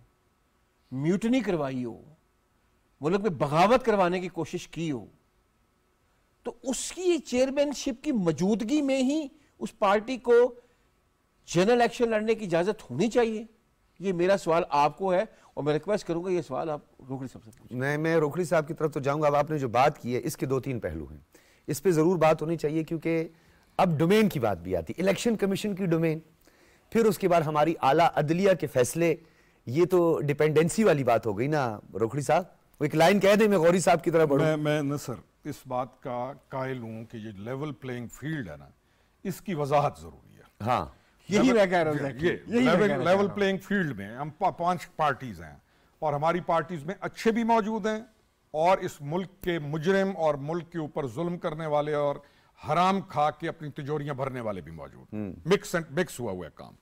म्यूटनी करवाई हो, मुल्क में बगावत करवाने की कोशिश की हो, तो उसकी चेयरमैनशिप की मौजूदगी में ही उस पार्टी को जनरल इलेक्शन लड़ने की इजाजत होनी चाहिए। ये मेरा सवाल आपको है और मैं रिक्वेस्ट करूंगा ये सवाल आप रोखड़ी साहब से पूछें। मैं रोखड़ी साहब की तरफ तो जाऊंगा। अब आपने जो बात की है इसके 2-3 पहलू हैं, इस पे जरूर बात होनी चाहिए क्योंकि अब डोमेन की बात भी आती है, इलेक्शन कमीशन की डोमेन, फिर उसके बाद हमारी आला अदलिया के फैसले। ये तो डिपेंडेंसी वाली बात हो गई ना रोखड़ी साहब। वो एक लाइन कह दे, मैं गौरी साहब की तरफ बढ़ूं। मैं न सर इस बात का कायल हूं कि ये लेवल प्लेइंग फील्ड है ना, इसकी वजाहत जरूरी है। हाँ, यही मैं कह रहा हूं। ये लेवल प्लेइंग फील्ड में हम 5 पार्टीज हैं और हमारी पार्टीज में अच्छे भी मौजूद हैं और इस मुल्क के मुजरिम और मुल्क के ऊपर जुल्म करने वाले और हराम खा के अपनी तिजोरियां भरने वाले भी मौजूद। मिक्स हुआ हुआ काम।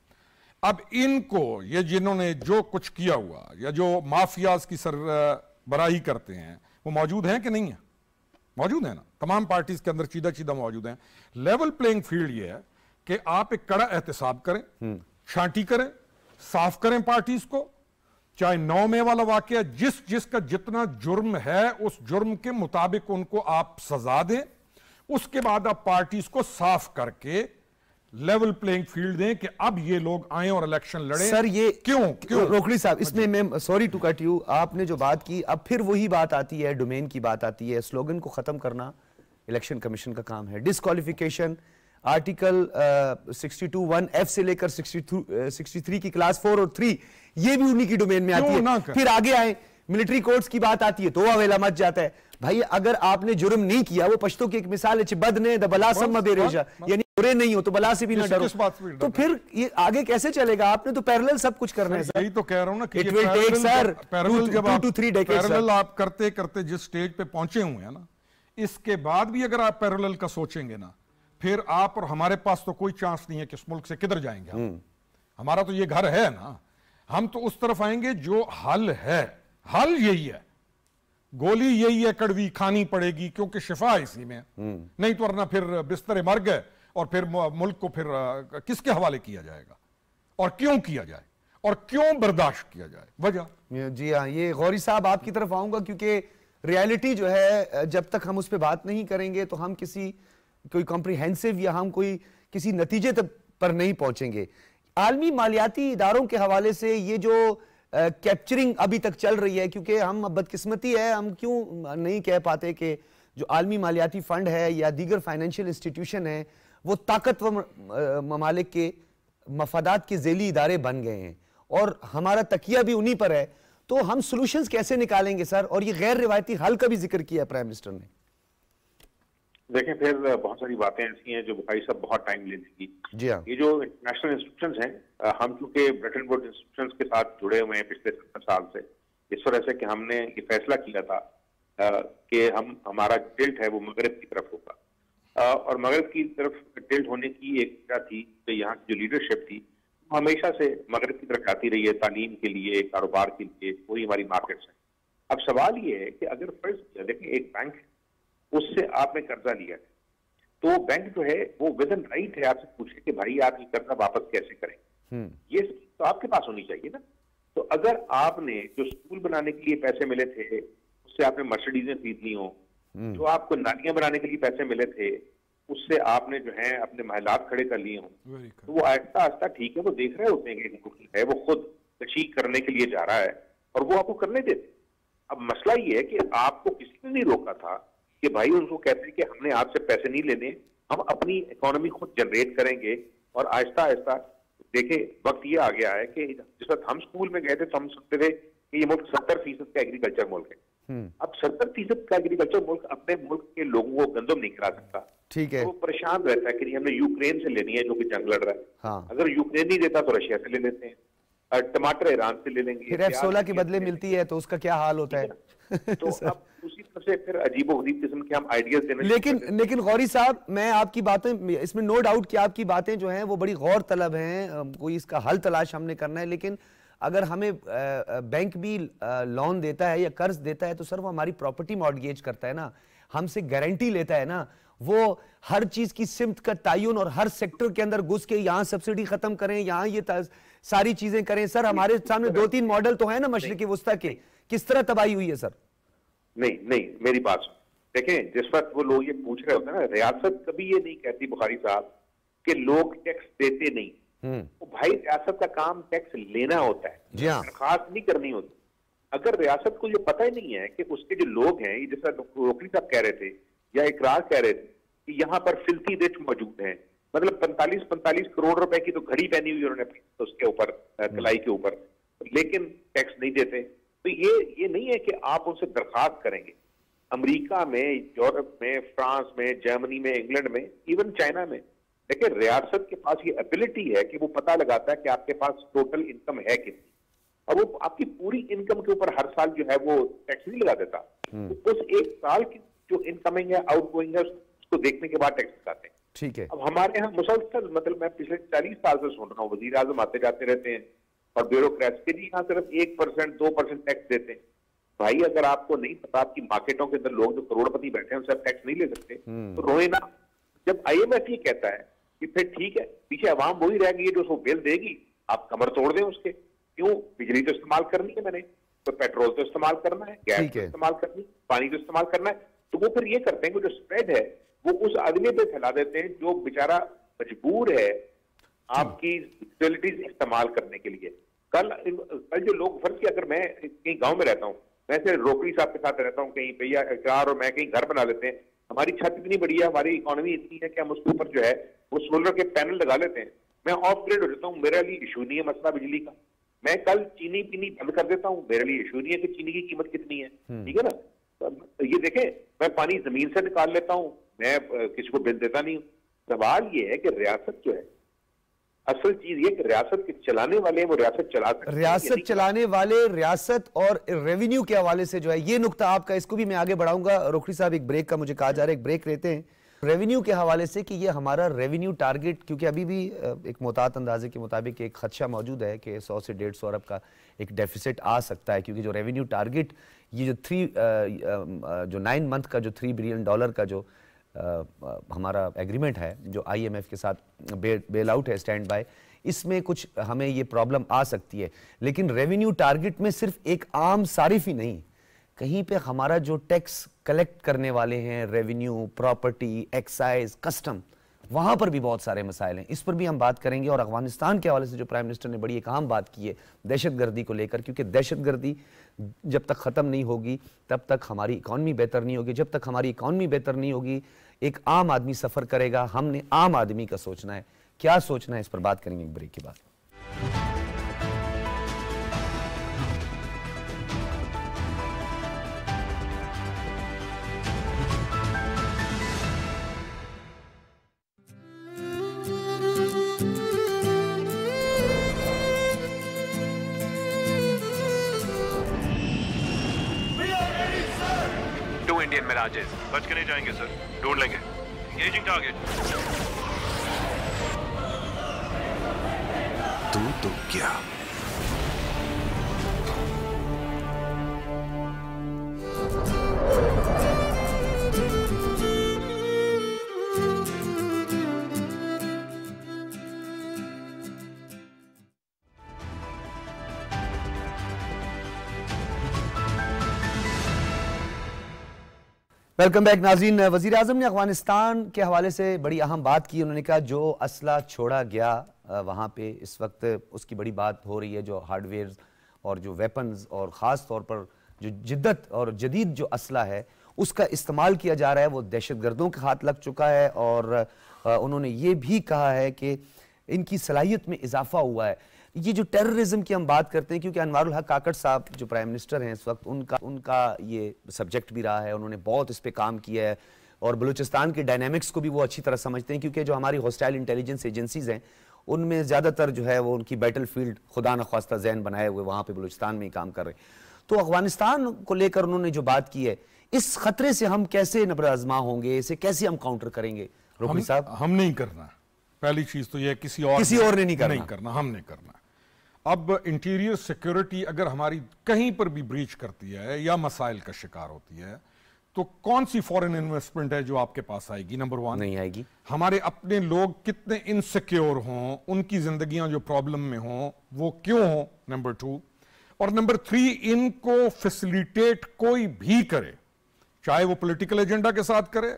अब इनको, ये जिन्होंने जो कुछ किया हुआ या जो माफियाज की सरबराही करते हैं वो मौजूद हैं कि नहीं है? मौजूद है ना, तमाम पार्टीज के अंदर चीदा मौजूद हैं। लेवल प्लेइंग फील्ड ये है कि आप एक कड़ा एहतसाब करें, छांटी करें, साफ करें पार्टीज को, चाहे 9 मई वाला वाकया जिसका जितना जुर्म है उस जुर्म के मुताबिक उनको आप सजा दें, उसके बाद आप पार्टीज को साफ करके लेवल प्लेइंग फील्ड दें कि अब ये लोग आए और इलेक्शन लड़े। सर ये क्यों रोखड़ी साहब, इसमें मैं सॉरी टू कट यू, आपने जो बात की अब फिर वही बात आती है, डोमेन की बात आती है। स्लोगन को खत्म करना इलेक्शन कमीशन का काम है। डिस्क्वालिफिकेशन आर्टिकल 62(1)(f) से लेकर 63 की क्लास 4 और 3 ये भी उन्हीं की डोमेन में आती है। फिर आगे आए मिलिट्री कोर्ट्स की बात आती है तो अवेला मच जाता है। भाई अगर आपने जुर्म नहीं किया, वो पश्तो की एक मिसाल है, बद ने द बला सम बेरेजा, यानी बुरे नहीं हो तो बला से भी ना डरो। तो फिर ये आगे कैसे चलेगा? आपने तो पैरेलल सब कुछ करना है। यही तो कह रहा हूं ना कि it will take sir parallel जब 2 to 3 decades पैरेलल आप करते करते जिस स्टेज पे पहुंचे हुए हैं ना, इसके बाद भी अगर आप पैरेलल का सोचेंगे ना, फिर आप और हमारे पास तो कोई चांस नहीं है कि इस मुल्क से किधर जाएंगे हम। हमारा तो ये घर है ना, हम तो उस तरफ आएंगे जो हल है। हल यही है, गोली यही है, कड़वी खानी पड़ेगी क्योंकि शिफा इसी में, नहीं तो वरना फिर बिस्तरे मर गए और फिर मुल्क को फिर किसके हवाले किया जाएगा और क्यों किया जाए और क्यों बर्दाश्त किया जाए? वजह जी हाँ, ये गौरी साहब आपकी तरफ आऊंगा क्योंकि रियलिटी जो है जब तक हम उस पर बात नहीं करेंगे तो हम कोई कॉम्प्रिहेंसिव या हम कोई किसी नतीजे तक पर नहीं पहुंचेंगे। आलमी मालियाती इदारों के हवाले से ये जो कैप्चरिंग अभी तक चल रही है? क्योंकि हम बदकिस्मती है, हम क्यों नहीं कह पाते कि जो आलमी मालियाती फंड है या दीगर फाइनेंशियल इंस्टीट्यूशन है वो ताकतवर ममालिक के मफादात के ज़ेली इदारे बन गए हैं और हमारा तकिया भी उन्हीं पर है, तो हम सॉल्यूशंस कैसे निकालेंगे सर? और ये गैर रिवायती हल का भी जिक्र किया प्राइम मिनिस्टर ने। देखें, फिर बहुत सारी बातें ऐसी हैं जो बुखारी साहब बहुत टाइम ले लेंगी। जी हाँ, ये जो इंटरनेशनल इंस्टीट्यूशंस हैं, हम चूंकि ब्रिटेन वुड्स इंस्टीट्यूशंस के साथ जुड़े हुए हैं पिछले 70 साल से, इस वजह से कि हमने ये फैसला किया था कि हमारा टिल्ट है वो मगरब की तरफ होगा, और मगरब की तरफ टिल्ट होने की एक वजह थी कि यहाँ की जो लीडरशिप थी हमेशा से मगरब की तरफ आती रही है, तालीम के लिए, कारोबार के लिए, वही हमारी मार्केट्स हैं। अब सवाल ये है कि अगर फर्ज देखें एक बैंक है, उससे आपने कर्जा लिया है, तो बैंक जो है वो विद इन राइट है आपसे पूछे कि भाई आप ये कर्जा वापस कैसे करें, ये तो आपके पास होनी चाहिए ना। तो अगर आपने जो स्कूल बनाने के लिए पैसे मिले थे उससे आपने मर्सिडीजें खरीद ली हो, जो आपको नालियां बनाने के लिए पैसे मिले थे उससे आपने जो है अपने महलात खड़े कर लिए हों, तो वो आहिस्ता आहिस्ता ठीक है, वो देख रहे होते हैं कि है वो खुद कशी करने के लिए जा रहा है और वो आपको करने देते। अब मसला ये है कि आपको किसी ने नहीं रोका था कि भाई उनको कहते हैं कि हमने आपसे पैसे नहीं लेने, हम अपनी इकोनॉमी खुद जनरेट करेंगे। और आहिस्ता आहिस्ता देखे वक्त ये आ गया है कि जिस वक्त हम स्कूल में गए थे तो हम सुनते थे कि ये मुल्क 70% का एग्रीकल्चर मुल्क है। अब 70% का एग्रीकल्चर मुल्क अपने मुल्क के लोगों को गंदम नहीं खिला सकता, ठीक है, तो वो परेशान रहता है कि हमने यूक्रेन से लेनी है जो कि जंग लड़ रहा है। हाँ। अगर यूक्रेन नहीं देता तो रशिया से ले लेते हैं, टमाटर ईरान से ले लेंगे, फिर F-16 के बदले मिलती है तो उसका क्या हाल होता है? तो अब उसी तरह से फिर अजीबो-गरीब किस्म के हम आइडियाज देने। लेकिन गौरी साहब, मैं आपकी बातें, इसमें नो डाउट कि आपकी बातें जो हैं वो बड़ी गौर तलब हैं, कोई इसका हल तलाश हमने करना है। लेकिन अगर हमें बैंक भी लोन देता है या कर्ज देता है तो सर वो हमारी प्रॉपर्टी मॉर्गेज करता है ना, हमसे गारंटी लेता है ना, वो हर चीज की सिमत का तयन और हर सेक्टर के अंदर घुस के यहाँ सब्सिडी खत्म करें, यहाँ ये सारी चीजें करें। सर हमारे सामने 2-3 मॉडल तो है ना मशरिकी वुस्ता के, किस तरह तबाही हुई है सर? नहीं, मेरी बात देखें, जिस वक्त वो लोग ये पूछ रहे होते हैं ना, रियासत कभी ये नहीं कहती बुखारी साहब कि लोग टैक्स देते नहीं। तो भाई रियासत का काम टैक्स लेना होता है, दरखास्त नहीं करनी होती। अगर रियासत को ये पता ही नहीं है कि उसके जो लोग हैं, जैसा रोकड़ी साहब कह रहे थे या इकरार कह रहे थे कि यहाँ पर फिल्थी रिच मौजूद हैं, मतलब 45 करोड़ रुपए की तो घड़ी पहनी हुई उन्होंने तो उसके ऊपर, कलाई के ऊपर, लेकिन टैक्स नहीं देते। तो ये नहीं है कि आप उनसे दरखास्त करेंगे। अमेरिका में, यूरोप में, फ्रांस में, जर्मनी में, इंग्लैंड में, इवन चाइना में, देखिए रियासत के पास ये एबिलिटी है कि वो पता लगाता है कि आपके पास टोटल इनकम है कितनी, और वो आपकी पूरी इनकम के ऊपर हर साल जो है वो टैक्स नहीं लगा देता। तो उस एक साल की जो इनकमिंग है, आउटगोइंग है, उसको देखने के बाद टैक्स लगाते हैं। ठीक है। अब हमारे यहाँ मुसलसल, मतलब मैं पिछले 40 साल से सुन रहा हूँ, वजीर आजम आते जाते रहते हैं और ब्यूरोक्रेट्स के जी यहाँ सिर्फ 1%, 2% टैक्स देते हैं। भाई अगर आपको नहीं पता आपकी मार्केटों के अंदर लोग जो करोड़पति बैठे हैं उनसे आप टैक्स नहीं ले सकते तो रोए ना। जब IMF ये कहता है कि फिर ठीक है, पीछे अवाम वही रह गई जो उसको बिल देगी, आप कमर तोड़ दें उसके। क्यों? बिजली तो इस्तेमाल करनी है मैंने, तो पेट्रोल तो इस्तेमाल करना है, गैस तो इस्तेमाल करनी, पानी तो इस्तेमाल करना है। तो वो फिर ये करते हैं कि जो स्प्रेड है वो उस आदमी पे फैला देते हैं जो बेचारा मजबूर है आपकी फैसिलिटीज इस्तेमाल करने के लिए। कल जो लोग, फर्ज किया अगर मैं कहीं गांव में रहता हूँ, वैसे रोकड़ी साहब के साथ रहता हूँ, कहीं भैया इकरार और मैं कहीं घर बना लेते हैं, हमारी छत इतनी बढ़िया, हमारी इकोनॉमी इतनी है कि हम उसके ऊपर जो है वो सोलर के पैनल लगा लेते हैं। मैं ऑफ ग्रिड हो जाता हूँ, मेरे लिए इशू नहीं है मसला बिजली का। मैं कल चीनी पीनी बंद कर देता हूँ, मेरे लिए इशू नहीं है कि चीनी की कीमत कितनी है, ठीक है ना। तो ये देखें, मैं पानी जमीन से निकाल लेता हूँ, मैं किसी को बिल देता नहीं हूँ। सवाल ये है कि रियासत जो है, असल चीज ये कि रियासत के चलाने वाले वो रियासत चला सकते हैं, रियासत चलाने वाले, रियासत और रेवेन्यू के हवाले से जो है ये नुक्ता आपका, इसको भी मैं आगे बढ़ाऊंगा। रोकड़ी साहब एक ब्रेक का मुझे कहा जा रहा है, एक ब्रेक लेते हैं। रेवेन्यू के हवाले से कि ये हमारा रेवेन्यू टारगेट, क्योंकि अभी भी एक मोहतात अंदाजे के मुताबिक एक खदशा मौजूद है कि 100 से 150 अरब का एक डेफिसिट आ सकता है, क्योंकि जो रेवेन्यू टारगेट, ये जो 9 मंथ का जो $3 बिलियन का जो हमारा एग्रीमेंट है जो IMF के साथ बेल आउट है, स्टैंड बाय, इसमें कुछ हमें ये प्रॉब्लम आ सकती है। लेकिन रेवेन्यू टारगेट में सिर्फ एक आम सारिफ ही नहीं, कहीं पे हमारा जो टैक्स कलेक्ट करने वाले हैं, रेवेन्यू, प्रॉपर्टी, एक्साइज, कस्टम, वहां पर भी बहुत सारे मसाइल हैं, इस पर भी हम बात करेंगे। और अफगानिस्तान के हवाले से जो प्राइम मिनिस्टर ने बड़ी एक अहम बात की है दहशतगर्दी को लेकर, क्योंकि दहशतगर्दी जब तक ख़त्म नहीं होगी तब तक हमारी इकॉनमी बेहतर नहीं होगी, जब तक हमारी इकॉनमी बेहतर नहीं होगी एक आम आदमी सफ़र करेगा। हमने आम आदमी का सोचना है, क्या सोचना है, इस पर बात करेंगे एक ब्रेक के बाद। इंडियन मिराजेस बच के नहीं जाएंगे सर, ढूंढ लेंगे। Engaging target. तू तो क्या वेलकम बैक नाज़रीन। वज़ीर आज़म ने अफगानिस्तान के हवाले से बड़ी अहम बात की। उन्होंने कहा जो असला छोड़ा गया वहाँ पे इस वक्त उसकी बड़ी बात हो रही है, जो हार्डवेयर और जो वेपन्स और ख़ास तौर पर जो जिद्दत और जदीद जो असला है उसका इस्तेमाल किया जा रहा है, वो दहशतगर्दों के हाथ लग चुका है। और उन्होंने ये भी कहा है कि इनकी सलाहियत में इजाफा हुआ है। ये जो टेररिज्म की हम बात करते हैं, क्योंकि अनवारुल हक काकड़ साहब जो प्राइम मिनिस्टर हैं इस वक्त, उनका ये सब्जेक्ट भी रहा है, उन्होंने बहुत इस पे काम किया है और बलूचिस्तान के डायनामिक्स को भी वो अच्छी तरह समझते हैं, क्योंकि जो हमारी हॉस्टाइल इंटेलिजेंस एजेंसीज हैं उनमें ज़्यादातर जो है वो उनकी बैटल फील्ड खुदा न ख्वास्ता जहन बनाए हुए वहाँ पे बलूचिस्तान में ही काम कर रहे हैं। तो अफगानिस्तान को लेकर उन्होंने जो बात की है, इस खतरे से हम कैसे नबर आजमा होंगे, इसे कैसे हम काउंटर करेंगे? रुकनी साहब, हम नहीं करना। पहली चीज तो यह किसी और ने नहीं करना, हमने करना। अब इंटीरियर सिक्योरिटी अगर हमारी कहीं पर भी ब्रीच करती है या मसाइल का शिकार होती है तो कौन सी फॉरेन इन्वेस्टमेंट है जो आपके पास आएगी? नंबर वन, नहीं आएगी। हमारे अपने लोग कितने इनसिक्योर हों, उनकी जिंदगियां जो प्रॉब्लम में हों वो क्यों हों, नंबर टू। और नंबर थ्री, इनको फैसिलिटेट कोई भी करे, चाहे वो पॉलिटिकल एजेंडा के साथ करे,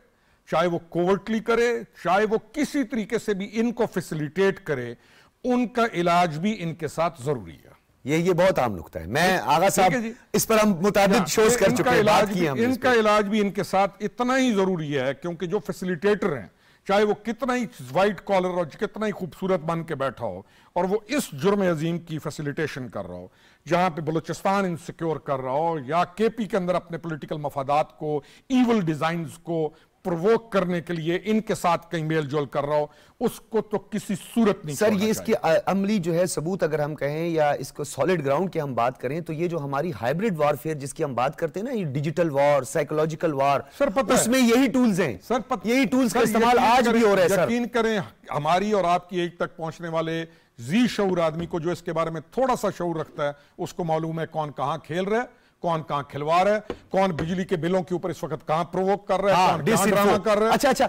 चाहे वो कोवर्टली करे, चाहे वो किसी तरीके से भी इनको फैसिलिटेट करे, उनका इलाज भी इनके साथ जरूरी है। ये बहुत आम नुक्ता है। मैं आगा साहब इस पर हम मुताबिक शोज कर चुके हैं, बात की हमने। इनका इलाज भी इनके साथ इतना ही जरूरी है, क्योंकि जो फैसिलिटेटर हैं, चाहे वो कितना ही वाइट कॉलर और कितना ही खूबसूरत बन के बैठा हो और वो इस जुर्म अजीम की फैसिलिटेशन कर रहा हो, जहां पे बलूचिस्तान इनसिक्योर कर रहा हो या केपी के अंदर अपने पॉलिटिकल मफादात को, इवल डिजाइन्स को प्रोवोक करने के लिए इनके साथ कहीं मेल जोल कर रहा हो, उसको तो किसी सूरत नहीं। सर, ये इसकी अमली जो है सबूत अगर हम कहें या इसको सॉलिड ग्राउंड की हम बात करें तो ये जो हमारी हाइब्रिड वॉरफेयर जिसकी हम बात करते हैं ना, ये digital war, psychological war, sir पता उसमें यही टूल्स हैं सर, यही टूल्स का इस्तेमाल आज भी हो रहा है सर। यकीन करें, हमारी और आपकी एज तक पहुंचने वाले जी शऊर आदमी को, जो इसके बारे में थोड़ा सा शऊर रखता है, उसको मालूम है कौन कहां खेल रहा है, कौन कहां खिलवा रहा है, कौन बिजली के बिलों के ऊपर इस वक्त कहां प्रोवोक कर रहा है, कौन कहां ड्रामा कर रहा है। अच्छा,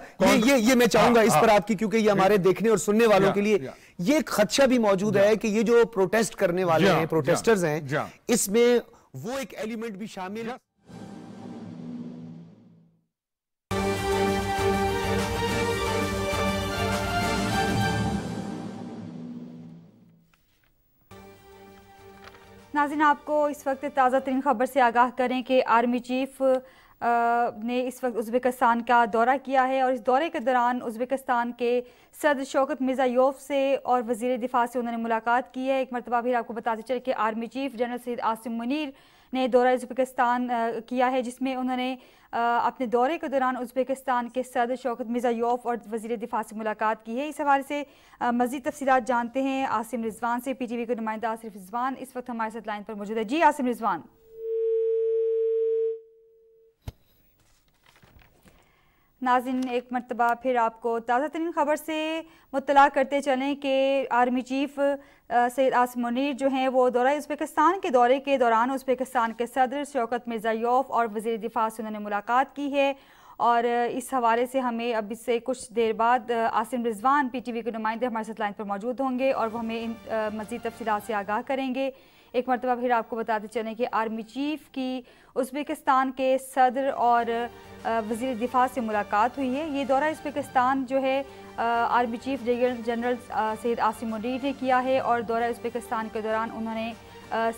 ये मैं चाहूंगा इस पर आपकी, क्योंकि ये हमारे देखने और सुनने वालों के लिए ये खदशा भी मौजूद है कि ये जो प्रोटेस्ट करने वाले हैं, प्रोटेस्टर्स हैं, इसमें वो एक एलिमेंट भी शामिल है। नाज़रीन, आपको इस वक्त ताज़ा तरीन खबर से आगाह करें कि आर्मी चीफ ने इस वक्त उज़्बेकिस्तान का दौरा किया है और इस दौरे के दौरान उज़्बेकिस्तान के सदर शौकत मिर्ज़ायोव से और वज़ीर दिफा से उन्होंने मुलाकात की है। एक मरतबा फिर आपको बताते चले कि army chief general Syed Asim Munir ने दौरा उज़्बेकिस्तान किया है, जिसमें उन्होंने अपने दौरे के दौरान उज़्बेकिस्तान के सदर शौकत मिर्ज़ायोव और वज़ीर दिफा से मुलाकात की है। इस हवाले से मज़ीद तफसीलात जानते हैं आसिम रिजवान से। PTV के नुमाइंदा आसिफ रिजवान इस वक्त हमारे साथ लाइन पर मौजूद है। जी आसिम रिजवान। नाज़रीन, एक मरतबा फिर आपको ताज़ा तरीन खबर से मुत्तला करते चलें कि आर्मी चीफ सैयद आसिम मुनीर जो हैं वो दौरा उज़्बेकिस्तान के दौरे के दौरान उज़्बेकिस्तान के सदर शौकत मिर्ज़ायोव और वज़ीर दिफा से उन्होंने मुलाकात की है। और इस हवाले से हमें अब इससे कुछ देर बाद आसिम रिजवान PTV के नुमाइंदे हमारे साथ लाइन पर मौजूद होंगे और वो हमें इन मज़ीद तफसीलात से आगाह करेंगे। एक मरतबा फिर आपको बताते चलें कि आर्मी चीफ की उज़्बेकिस्तान के सदर और वज़ीर दिफा से मुलाकात हुई है। ये दौरा उज़्बेकिस्तान जो है army chief general Syed Asim Munir ने किया है और दौरा उज़्बेकिस्तान के दौरान उन्होंने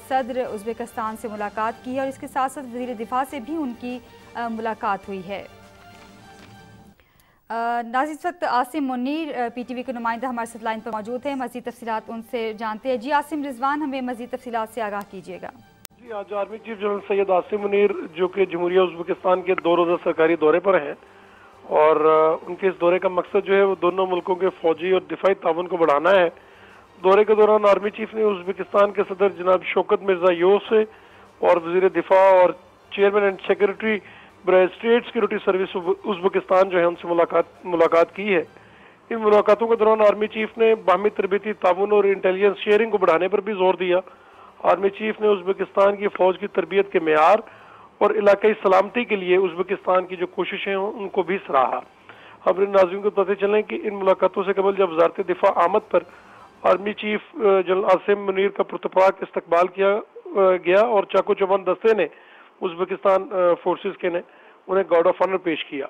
सदर उज़्बेकिस्तान से मुलाकात की है और इसके साथ साथ वज़ीर दिफा से भी उनकी मुलाकात हुई है। नाज़रीन, इस वक्त आसिम मुनीर PTV के नुमाइंदा हमारे साथ लाइन पर मौजूद है। मज़ीद तफसीलात उनसे जानते हैं। जी आसिम रिजवान, हमें मज़ीद तफसीलात से आगाह कीजिएगा। जी, आज army chief general Syed Asim Munir जो कि जमहूरिया उज़्बेकिस्तान के 2 रोज़ा सरकारी दौरे पर हैं और उनके इस दौरे का मकसद जो है वो दोनों मुल्कों के फौजी और दिफाई ताउन को बढ़ाना है। दौरे के दौरान आर्मी चीफ ने उज़्बेकिस्तान के सदर जनाब शौकत मिर्ज़ायोव से और वज़ीर दिफा और chairman and secretary state security service Uzbekistan जो है उनसे मुलाकात की है। इन मुलाकातों के दौरान आर्मी चीफ ने बाहमी तरबीती ताउन और इंटेलिजेंस शेयरिंग को बढ़ाने पर भी जोर दिया। आर्मी चीफ ने उज़्बेकिस्तान की फौज की तरबियत के मेयार और इलाकाई सलामती के लिए उज़्बेकिस्तान की जो कोशिशें हों उनको भी सराहा। अपने नाज़रीन को पता चलें कि इन मुलाकातों से कबल जब वज़ारत दिफा आमद पर army chief general Asim Munir का पुरतपाक इस्तकबाल किया गया और चाको चौबंद दस्ते ने उज़्बेकिस्तान फोर्सेस के ने उन्हें गार्ड ऑफ ऑनर पेश किया।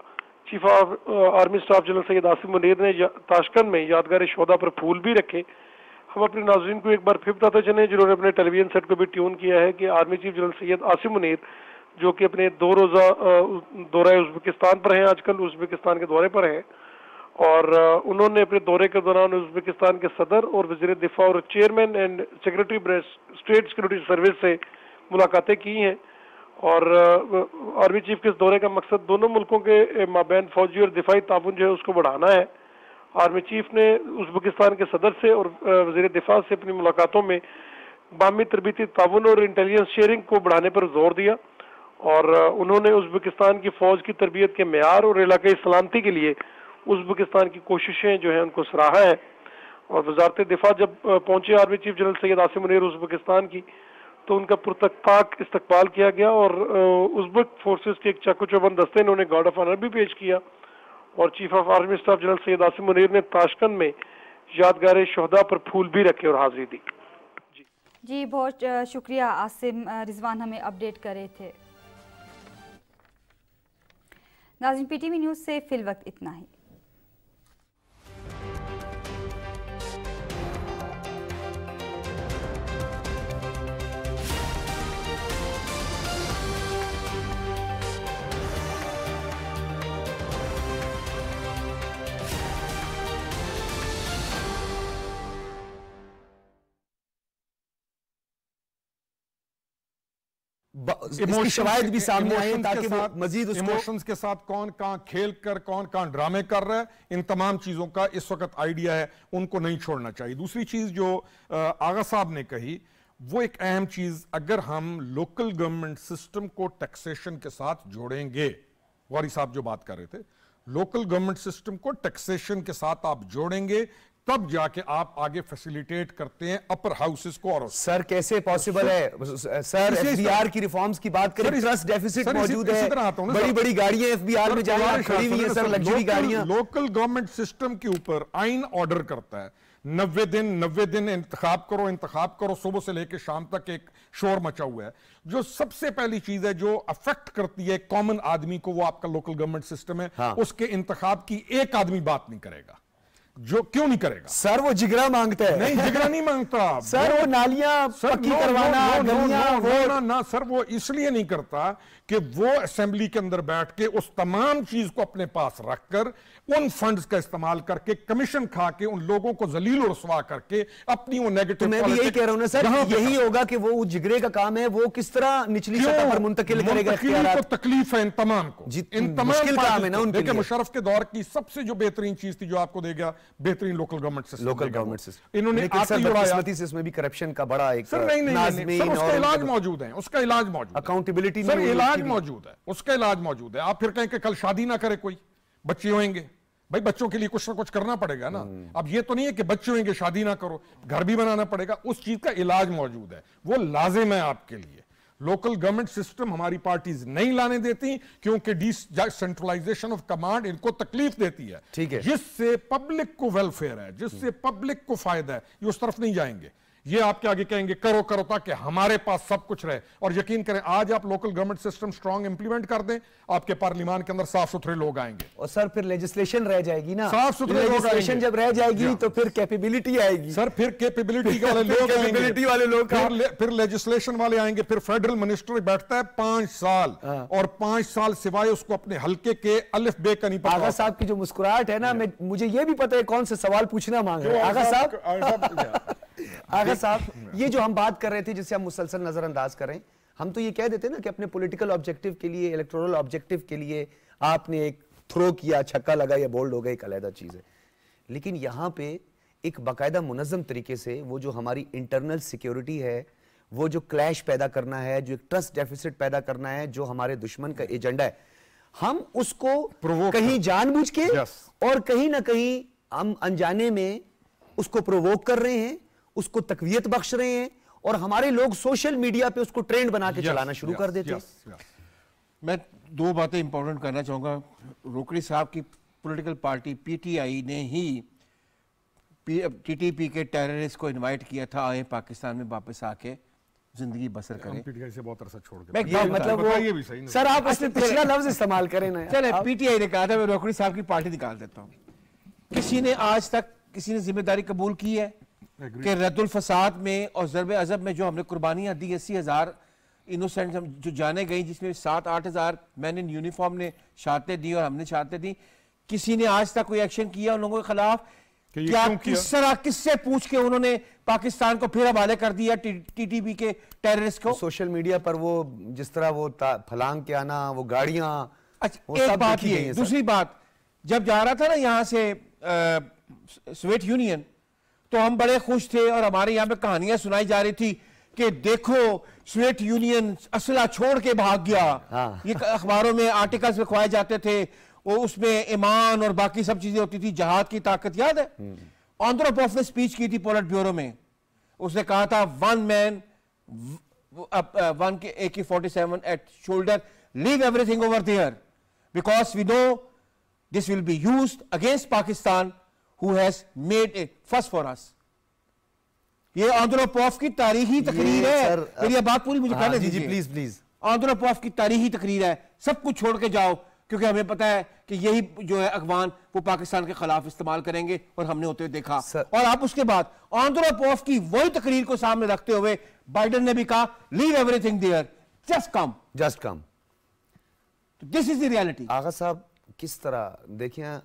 Chief of army staff general Syed Asim Munir ने ताशकंद में यादगार शोहदा पर फूल भी रखे। हम अपने नाज़रीन को एक बार फिर बताते चले जिन्होंने अपने टेलीविजन सेट को भी ट्यून किया है कि army chief general Syed Asim Munir जो कि अपने 2 रोज़ा दौरा उज़्बेकिस्तान पर हैं, आजकल उज़्बेकिस्तान के दौरे पर हैं और उन्होंने अपने दौरे के दौरान उज़्बेकिस्तान के सदर और वज़ीर दिफा और chairman and secretary state security service से मुलाकातें की हैं और आर्मी चीफ के इस दौरे का मकसद दोनों मुल्कों के माबैन फौजी और दिफाई ताउन जो है उसको बढ़ाना है। आर्मी चीफ ने उज़्बेकिस्तान के सदर से और वज़ीर दिफा से अपनी मुलाकातों में बाहमी तरबीती ताउन और इंटेलिजेंस शेयरिंग को बढ़ाने पर जोर दिया और उन्होंने उज़्बेकिस्तान की फौज की तरबियत के मेयार और इलाकाई सलामती के लिए उज़्बेकिस्तान की कोशिशें जो हैं उनको सराहा है। और वज़ारत दिफा जब पहुंचे army chief general Syed Asim Munir Uzbekistan की तो उनका पुरतपाक इस्तकबाल किया गया और उज़्बेक फोर्सेस के एक चाको चौबंद दस्ते ने उन्हें गार्ड ऑफ ऑनर भी पेश किया और chief of army staff general Syed Asim Munir ने ताशकंद में यादगार शोहदा पर फूल भी रखे और हाजिरी दी। जी बहुत शुक्रिया आसिम रिजवान, हमें अपडेट कर रहे थे। नाज़रीन, PTV न्यूज़ से फिलवक्त इतना ही। इसकी शवाहिद भी सामने आए ताकि वो मजीद इमोशंस के साथ कौन कहां खेल कर कौन कहां ड्रामे कर रहा है, इन तमाम चीजों का इस वक्त आइडिया है, उनको नहीं छोड़ना चाहिए। दूसरी चीज जो आगा साहब ने कही वो एक अहम चीज, अगर हम लोकल गवर्नमेंट सिस्टम को टैक्सेशन के साथ जोड़ेंगे, गौरी साहब जो बात कर रहे थे, लोकल गवर्नमेंट सिस्टम को टैक्सेशन के साथ आप जोड़ेंगे तब जाके आप आगे फैसिलिटेट करते हैं अपर हाउसेस को। और सर कैसे पॉसिबल है सर, एफबीआर की रिफॉर्म्स की बात करें, ट्रस्ट डेफिसिट मौजूद है, बड़ी बड़ी गाड़ियां एफबीआर में जाकर खड़ी हुई है सर, लग्जरी गाड़ियां। लोकल गवर्नमेंट सिस्टम के ऊपर आइन ऑर्डर करता है 90 दिन इंतखाब करो, सुबह से लेकर शाम तक एक शोर मचा हुआ है। जो सबसे पहली चीज है जो अफेक्ट करती है कॉमन आदमी को, वो आपका लोकल गवर्नमेंट सिस्टम है। हाँ। उसके इंतखाब की एक आदमी बात नहीं करेगा। जो क्यों नहीं करेगा सर? वो जिगरा मांगता है। नहीं, जिगरा नहीं मांगता सर, वो नालियां पक्की करवाना ना सर, वो इसलिए नहीं करता कि वो असेंबली के अंदर बैठ के उस तमाम चीज को अपने पास रखकर उन फंड्स का इस्तेमाल करके कमीशन खा के उन लोगों को जलील और रसवा करके अपनी वो नेगेटिव। मैं भी यही कह रहा हूं ना सर, यही होगा कि वो जिगरे का काम है, वो किस तरह निचली सतह पर मुंतकिल करेगा इख्तियारात। तो तकलीफ है इन तमाम को, इन तमाम काम है ना उनके लिए। मुशर्रफ के दौर की सबसे जो बेहतरीन चीज थी जो आपको देगा, बेहतरीन local government system. Local government system इन्होंने से इसमें भी करप्शन का बड़ा एक उसका इलाज मौजूद है, उसका इलाज मौजूद, अकाउंटेबिलिटी सर इलाज मौजूद है, उसका इलाज मौजूद है। आप फिर कहें कि कल शादी ना करे कोई, बच्चे होंगे, भाई बच्चों के लिए कुछ ना कुछ करना पड़ेगा ना। अब ये तो नहीं है कि बच्चे होंगे शादी ना करो, घर भी बनाना पड़ेगा, उस चीज का इलाज मौजूद है, वो लाजिम है आपके लिए। लोकल गवर्नमेंट सिस्टम हमारी पार्टीज नहीं लाने देती क्योंकि डिसेंट्रलाइजेशन ऑफ कमांड इनको तकलीफ देती है, ठीक है, जिससे पब्लिक को वेलफेयर है, जिससे पब्लिक को फायदा है, ये उस तरफ नहीं जाएंगे। ये आपके आगे कहेंगे करो करो ताकि हमारे पास सब कुछ रहे। और यकीन करें आज आप local government system strong implement कर दें, आपके पार्लियामेंट के अंदर साफ सुथरे लोग आएंगे। और सर फिर लेजिस्लेशन रह जाएगी ना, साफ सुथरे लोग आएंगे। जब रह जाएगी तो फिर कैपेबिलिटी आएगी सर, फिर कैपेबिलिटी वाले लोग कैपेबिलिटी वाले लोग फिर लेजिस्लेशन वाले आएंगे। फिर फेडरल मिनिस्टर बैठता है 5 साल और 5 साल सिवाय उसको अपने हल्के के अलिफ बे का नहीं पता। आगा साहब की जो मुस्कुराहट है ना, मुझे ये भी पता है कौन से सवाल पूछना मांग रहे हैं आगा साहब। आगा साहब, ये जो हम बात कर रहे थे जिसे हम मुसलसल नजरअंदाज कर रहे हैं, हम तो ये कह देते ना कि अपने पॉलिटिकल ऑब्जेक्टिव के लिए, इलेक्टोरल ऑब्जेक्टिव के लिए आपने एक थ्रो किया, छक्का लगा या बोल्ड हो गया, एक अलग चीज है। लेकिन यहां पे एक बाकायदा मुनज़्ज़म तरीके से वो जो हमारी इंटरनल सिक्योरिटी है, वो जो क्लैश पैदा करना है, जो एक ट्रस्ट डेफिसिट पैदा करना है, जो हमारे दुश्मन का एजेंडा है, हम उसको कहीं जानबूझ के और कहीं ना कहीं हम अनजाने में उसको प्रोवोक कर रहे हैं, उसको तकवीयत बख्श रहे हैं और हमारे लोग सोशल मीडिया पे उसको ट्रेंड बना के चलाना शुरू कर देते हैं। मैं 2 बातें इंपॉर्टेंट करना चाहूंगा। रोकड़ी साहब की पॉलिटिकल पार्टी पीटीआई ने ही टीटीपी के टेररिस्ट को इनवाइट किया था, आए पाकिस्तान में वापस आके जिंदगी बसर करें। पीटीआई से बहुत अरसा छोड़ गए, मतलब वो ये भी सही नहीं। सर आप इसमें पिछला लफ्ज इस्तेमाल करें ना। चले, पीटीआई ने कहा था मैं रोकड़ी साहब की पार्टी निकाल देता हूं। किसी ने आज तक किसी ने जिम्मेदारी कबूल की है कि रद्दुल फसाद में और ज़रबे अज़ब में जो हमने कुर्बानियां दी, 80,000 इनोसेंट जो जाने गई, जिसमें 7-8 हज़ार मैन इन यूनिफॉर्म ने शहादतें दी और हमने शहादतें दी, किसी ने आज तक कोई एक्शन किया उन लोगों के खिलाफ? क्या किस तरह किससे पूछ के उन्होंने पाकिस्तान को फिर हवाले कर दिया टीटीपी के टेररिस्ट को? सोशल मीडिया पर वो जिस तरह वो फलांग के आना, वो गाड़ियां। अच्छा, एक बात ये, दूसरी बात, जब जा रहा था ना यहाँ से सोवियत यूनियन, तो हम बड़े खुश थे और हमारे यहाँ पे कहानियां सुनाई जा रही थी कि देखो सोवियत यूनियन असला छोड़ के भाग गया। ये अखबारों में आर्टिकल्स लिखवाए जाते थे, वो उसमें ईमान और बाकी सब चीजें होती थी, जहाद की ताकत। याद है आंद्रोपोव ने स्पीच की थी पोलिट ब्यूरो में, उसने कहा था 1 man 1 AK-47 at shoulder, leave everything over there because we know this will be used against Pakistan who has made a fuss for us। ये आंद्रोपोव की तारीखी तकरीर है। मेरी बात पूरी मुझे कहने दीजिए प्लीज प्लीज। आंद्रोपोव की तारीखी तकरीर है, सब कुछ छोड़ के जाओ, क्योंकि हमें पता है कि यही जो है अगवान वो पाकिस्तान के खिलाफ इस्तेमाल करेंगे और हमने होते हुए देखा। और आप उसके बाद आंद्रोपोव की वही तकरीर को सामने रखते हुए बाइडेन ने भी कहा leave everything there, just come. This is the reality. Agha साहब, किस तरह देखिए,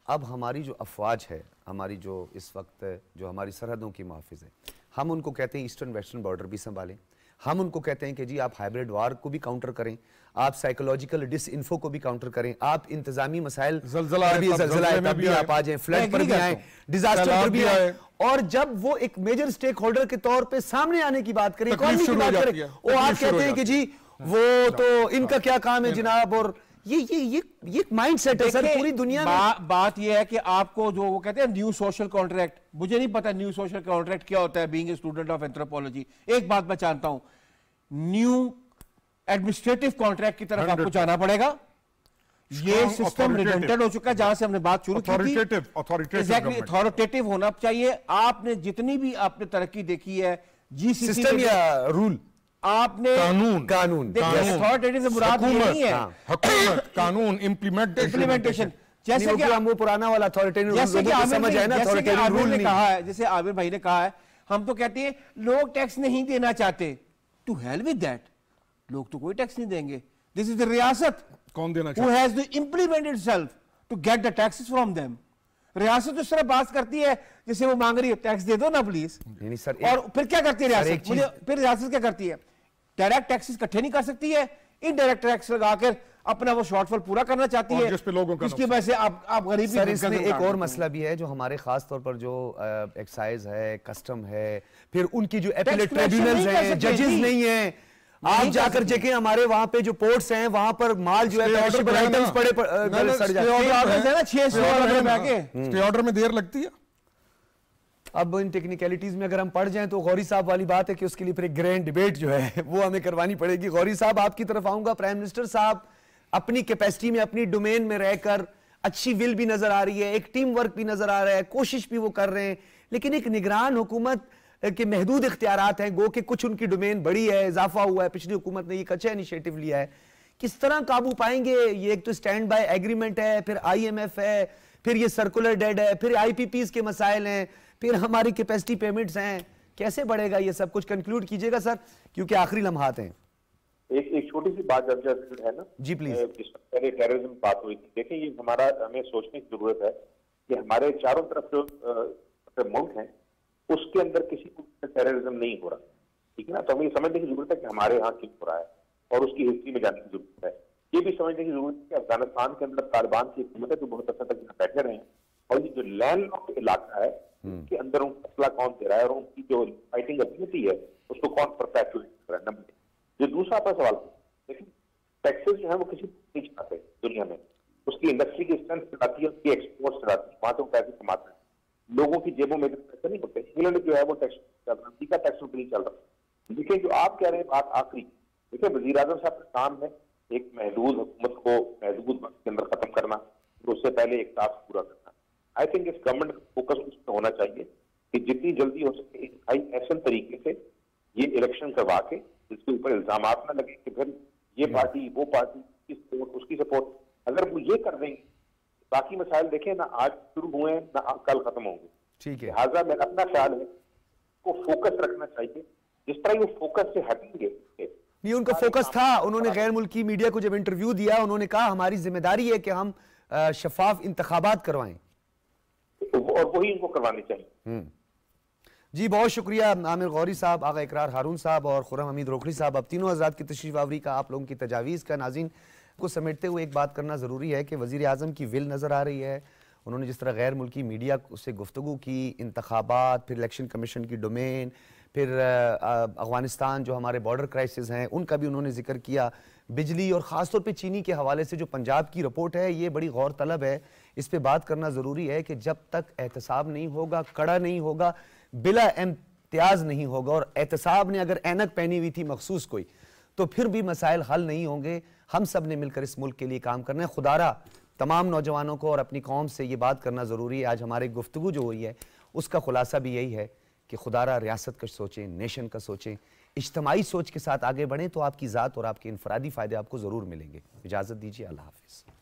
अब हमारी जो अफवाज है, हमारी जो इस वक्त जो हमारी सरहदों की मुहाफिज है, हम उनको कहते हैं ईस्टर्न वेस्टर्न बॉर्डर भी संभालें, हम उनको कहते हैं कि जी आप हाइब्रिड वार को भी काउंटर करें, आप साइकोलॉजिकल डिसइंफो को भी काउंटर करें, आप इंतजामी मसाइल, ज़लज़ला भी आप आ जाएं, फ्लड पर भी आए, डिजास्टर पर भी आए, और जब वो एक मेजर स्टेक होल्डर के तौर पे सामने आने की बात करें, इकोनॉमी की बात करें, वो आप कहते हैं कि जी वो तो इनका क्या काम है जनाब। और ये माइंडसेट है सर पूरी दुनिया में। बात ये है कि आपको जो वो कहते हैं न्यू सोशल कॉन्ट्रैक्ट, मुझे नहीं पता न्यू सोशल कॉन्ट्रैक्ट क्या होता है, being a student of anthropology. एक बात मैं जानता हूं, न्यू एडमिनिस्ट्रेटिव कॉन्ट्रैक्ट की तरफ आपको जाना पड़ेगा। ये सिस्टम रिडेंटेड हो चुका है, जहां से हमने बात शुरू की थी। एग्जैक्टली, अथॉरिटेटिव होना चाहिए। आपने जितनी भी आपने तरक्की देखी है, जीसीसी सिस्टम या रूल, आपने कानून अथॉरिटेटिव से मुराद ये नहीं है, हुकूमत, कानून, इम्प्लीमेंटेशन। जैसे कि वो पुराना वाला अथॉरिटेटिव जैसे कि आमिर ने कहा है, जैसे आमिर भाई ने कहा है, हम तो कहते हैं लोग टैक्स नहीं देना चाहते, टू हेल विद दैट, लोग तो कोई टैक्स नहीं देंगे। दिस इज द रियासत, कौन देना who has to implement itself to get the taxes from them। रियासत तो इस तरह बात करती है जैसे वो मांग रही है टैक्स दे दो ना प्लीज। और फिर क्या करती है रियासत? फिर रियासत क्या करती है? डायरेक्ट टैक्सेस इकट्ठे नहीं कर सकती है, इनडायरेक्ट टैक्स लगाकर अपना वो शॉर्टफॉल पूरा करना चाहती है, जिस पे लोगों का इसकी वजह से आप गरीबी। सर इसमें एक और मसला भी है जो हमारे खास तौर पर जो एक्साइज है, कस्टम है, फिर उनकी जो एपीलेट ट्रिब्यूनल्स हैं, जजेस नहीं है। आप जाकर देखें हमारे वहां पे जो पोर्ट्स हैं, वहां पर माल जो है पेरिशेबल आइटम्स पड़े सड़ जाते हैं। 600 ऑर्डर में देर लगती है। अब इन टेक्निकलिटीज में अगर हम पढ़ जाएं तो गौरी साहब वाली बात है कि उसके लिए फिर एक ग्रैंड डिबेट जो है वो हमें करवानी पड़ेगी। गौरी साहब, आपकी तरफ आऊंगा। प्राइम मिनिस्टर साहब अपनी कैपेसिटी में, अपनी डोमेन में रहकर अच्छी विल भी नजर आ रही है, एक टीम वर्क भी नजर आ रहा है, कोशिश भी वो कर रहे हैं, लेकिन एक निगरान हुकूमत के महदूद इख्तियारात हैं, गो कि कुछ उनकी डोमेन बड़ी है, इजाफा हुआ है, पिछली हुकूमत ने एक अच्छा इनिशिएटिव लिया है, किस तरह काबू पाएंगे? ये एक तो स्टैंड बाय एग्रीमेंट है, फिर IMF है, फिर ये सर्कुलर डेट है, फिर IPPs के मसाइल हैं, फिर हमारी कैपेसिटी पेमेंट्स हैं, कैसे बढ़ेगा ये सब? कुछ कंक्लूड कीजिएगा सर, क्योंकि आखिरी लम्हात हैं। एक छोटी सी बात जब है ना जी प्लीज। पहले टेररिज्म बात हुई थी, देखिए ये हमें सोचने की जरूरत है कि हमारे चारों तरफ जो मुल्क हैं उसके अंदर किसी को टेररिज्म नहीं हो रहा, ठीक है ना। तो हमें ये समझने की जरूरत है कि हमारे यहाँ क्यों हो रहा है और उसकी हिस्ट्री में जाने की जरूरत है। ये भी समझने की जरूरत है कि अफगानिस्तान के अंदर तालिबान की हुकूमत है जो बहुत अच्छा तक बैठे रहे हैं, और ये जो लैंड लॉक्ड इलाका है उसके अंदर उनको असला कौन दे रहा है और उनकी जो फाइटिंग एबिलिटी है उसको कौन परपेचुएट कर रहा है। नंबर जो दूसरा आपका सवाल, देखिए टैक्सेस जो है वो किसी नहीं चाहते दुनिया में, उसकी इंडस्ट्री की स्ट्रेंथ चढ़ाती है, उसकी एक्सपोर्ट चढ़ाती है, वहां से वो पैसे कमाते हैं, लोगों की जेबों में पैसे नहीं होते। इंग्लैंड जो है वो टैक्स चल रहा है, का टैक्स नहीं चल रहा। देखिए जो आप कह रहे हैं बात आखिरी, देखिए वजीर आजम साहब का काम है एक महदूद हुकूमत को महदूद वक्त के अंदर खत्म करना, तो उससे पहले एक टास्क पूरा करना। आई थिंक इस गवर्नमेंट का फोकस उस पर होना चाहिए कि जितनी जल्दी हो सके एक ऐसे तरीके से ये इलेक्शन करवा के जिसके ऊपर इल्जाम न लगे कि फिर ये पार्टी वो पार्टी की सपोर्ट उसकी सपोर्ट, अगर वो ये कर देंगे बाकी मसाइल देखें ना आज शुरू हुए हैं ना कल खत्म होंगे। ठीक है, लिहाजा मेरा अपना ख्याल है को फोकस रखना चाहिए, जिस तरह वो फोकस से हटेंगे। नहीं, उनका फोकस था, उन्होंने गैर मुल्की मीडिया को जब इंटरव्यू दिया उन्होंने कहा हमारी जिम्मेदारी है कि हम शफाफ इंतखाबात करवाएं, और वही इनको करवाने चाहिए। जी बहुत शुक्रिया आमिर गौरी साहब, आगा इकरार हारून साहब और खुर्रम हमीद रोकड़ी साहब। अब तीनों हज़रात की तशरीफ आवरी का, आप लोगों की तजावीज़ का, नाज़रीन को समेटते हुए एक बात करना ज़रूरी है कि वज़ीर आज़म की विल नज़र आ रही है। उन्होंने जिस तरह गैर मुल्की मीडिया से गुफ्तगू की, इंतखाबात, फिर इलेक्शन कमीशन की डोमेन, फिर अफ़गानिस्तान जो हमारे बॉर्डर क्राइसिस हैं उनका भी उन्होंने जिक्र किया, बिजली और ख़ासतौर पे चीनी के हवाले से जो पंजाब की रिपोर्ट है ये बड़ी गौर तलब है। इस पे बात करना ज़रूरी है कि जब तक एहतसाब नहीं होगा, कड़ा नहीं होगा, बिला इम्तियाज़ नहीं होगा, और एहतसाब ने अगर ऐनक पहनी हुई थी मखसूस कोई, तो फिर भी मसाइल हल नहीं होंगे। हम सब ने मिलकर इस मुल्क के लिए काम करना है। खुदारा तमाम नौजवानों को और अपनी कौम से ये बात करना ज़रूरी है। आज हमारी गुफ्तगू जो हुई है उसका खुलासा भी यही है कि खुदारा रियासत का सोचें, नेशन का सोचें, इज्तमाई सोच के साथ आगे बढ़ें तो आपकी ज़ात और आपके इनफरादी फ़ायदे आपको ज़रूर मिलेंगे। इजाज़त दीजिए, अल्लाह हाफ़िज़।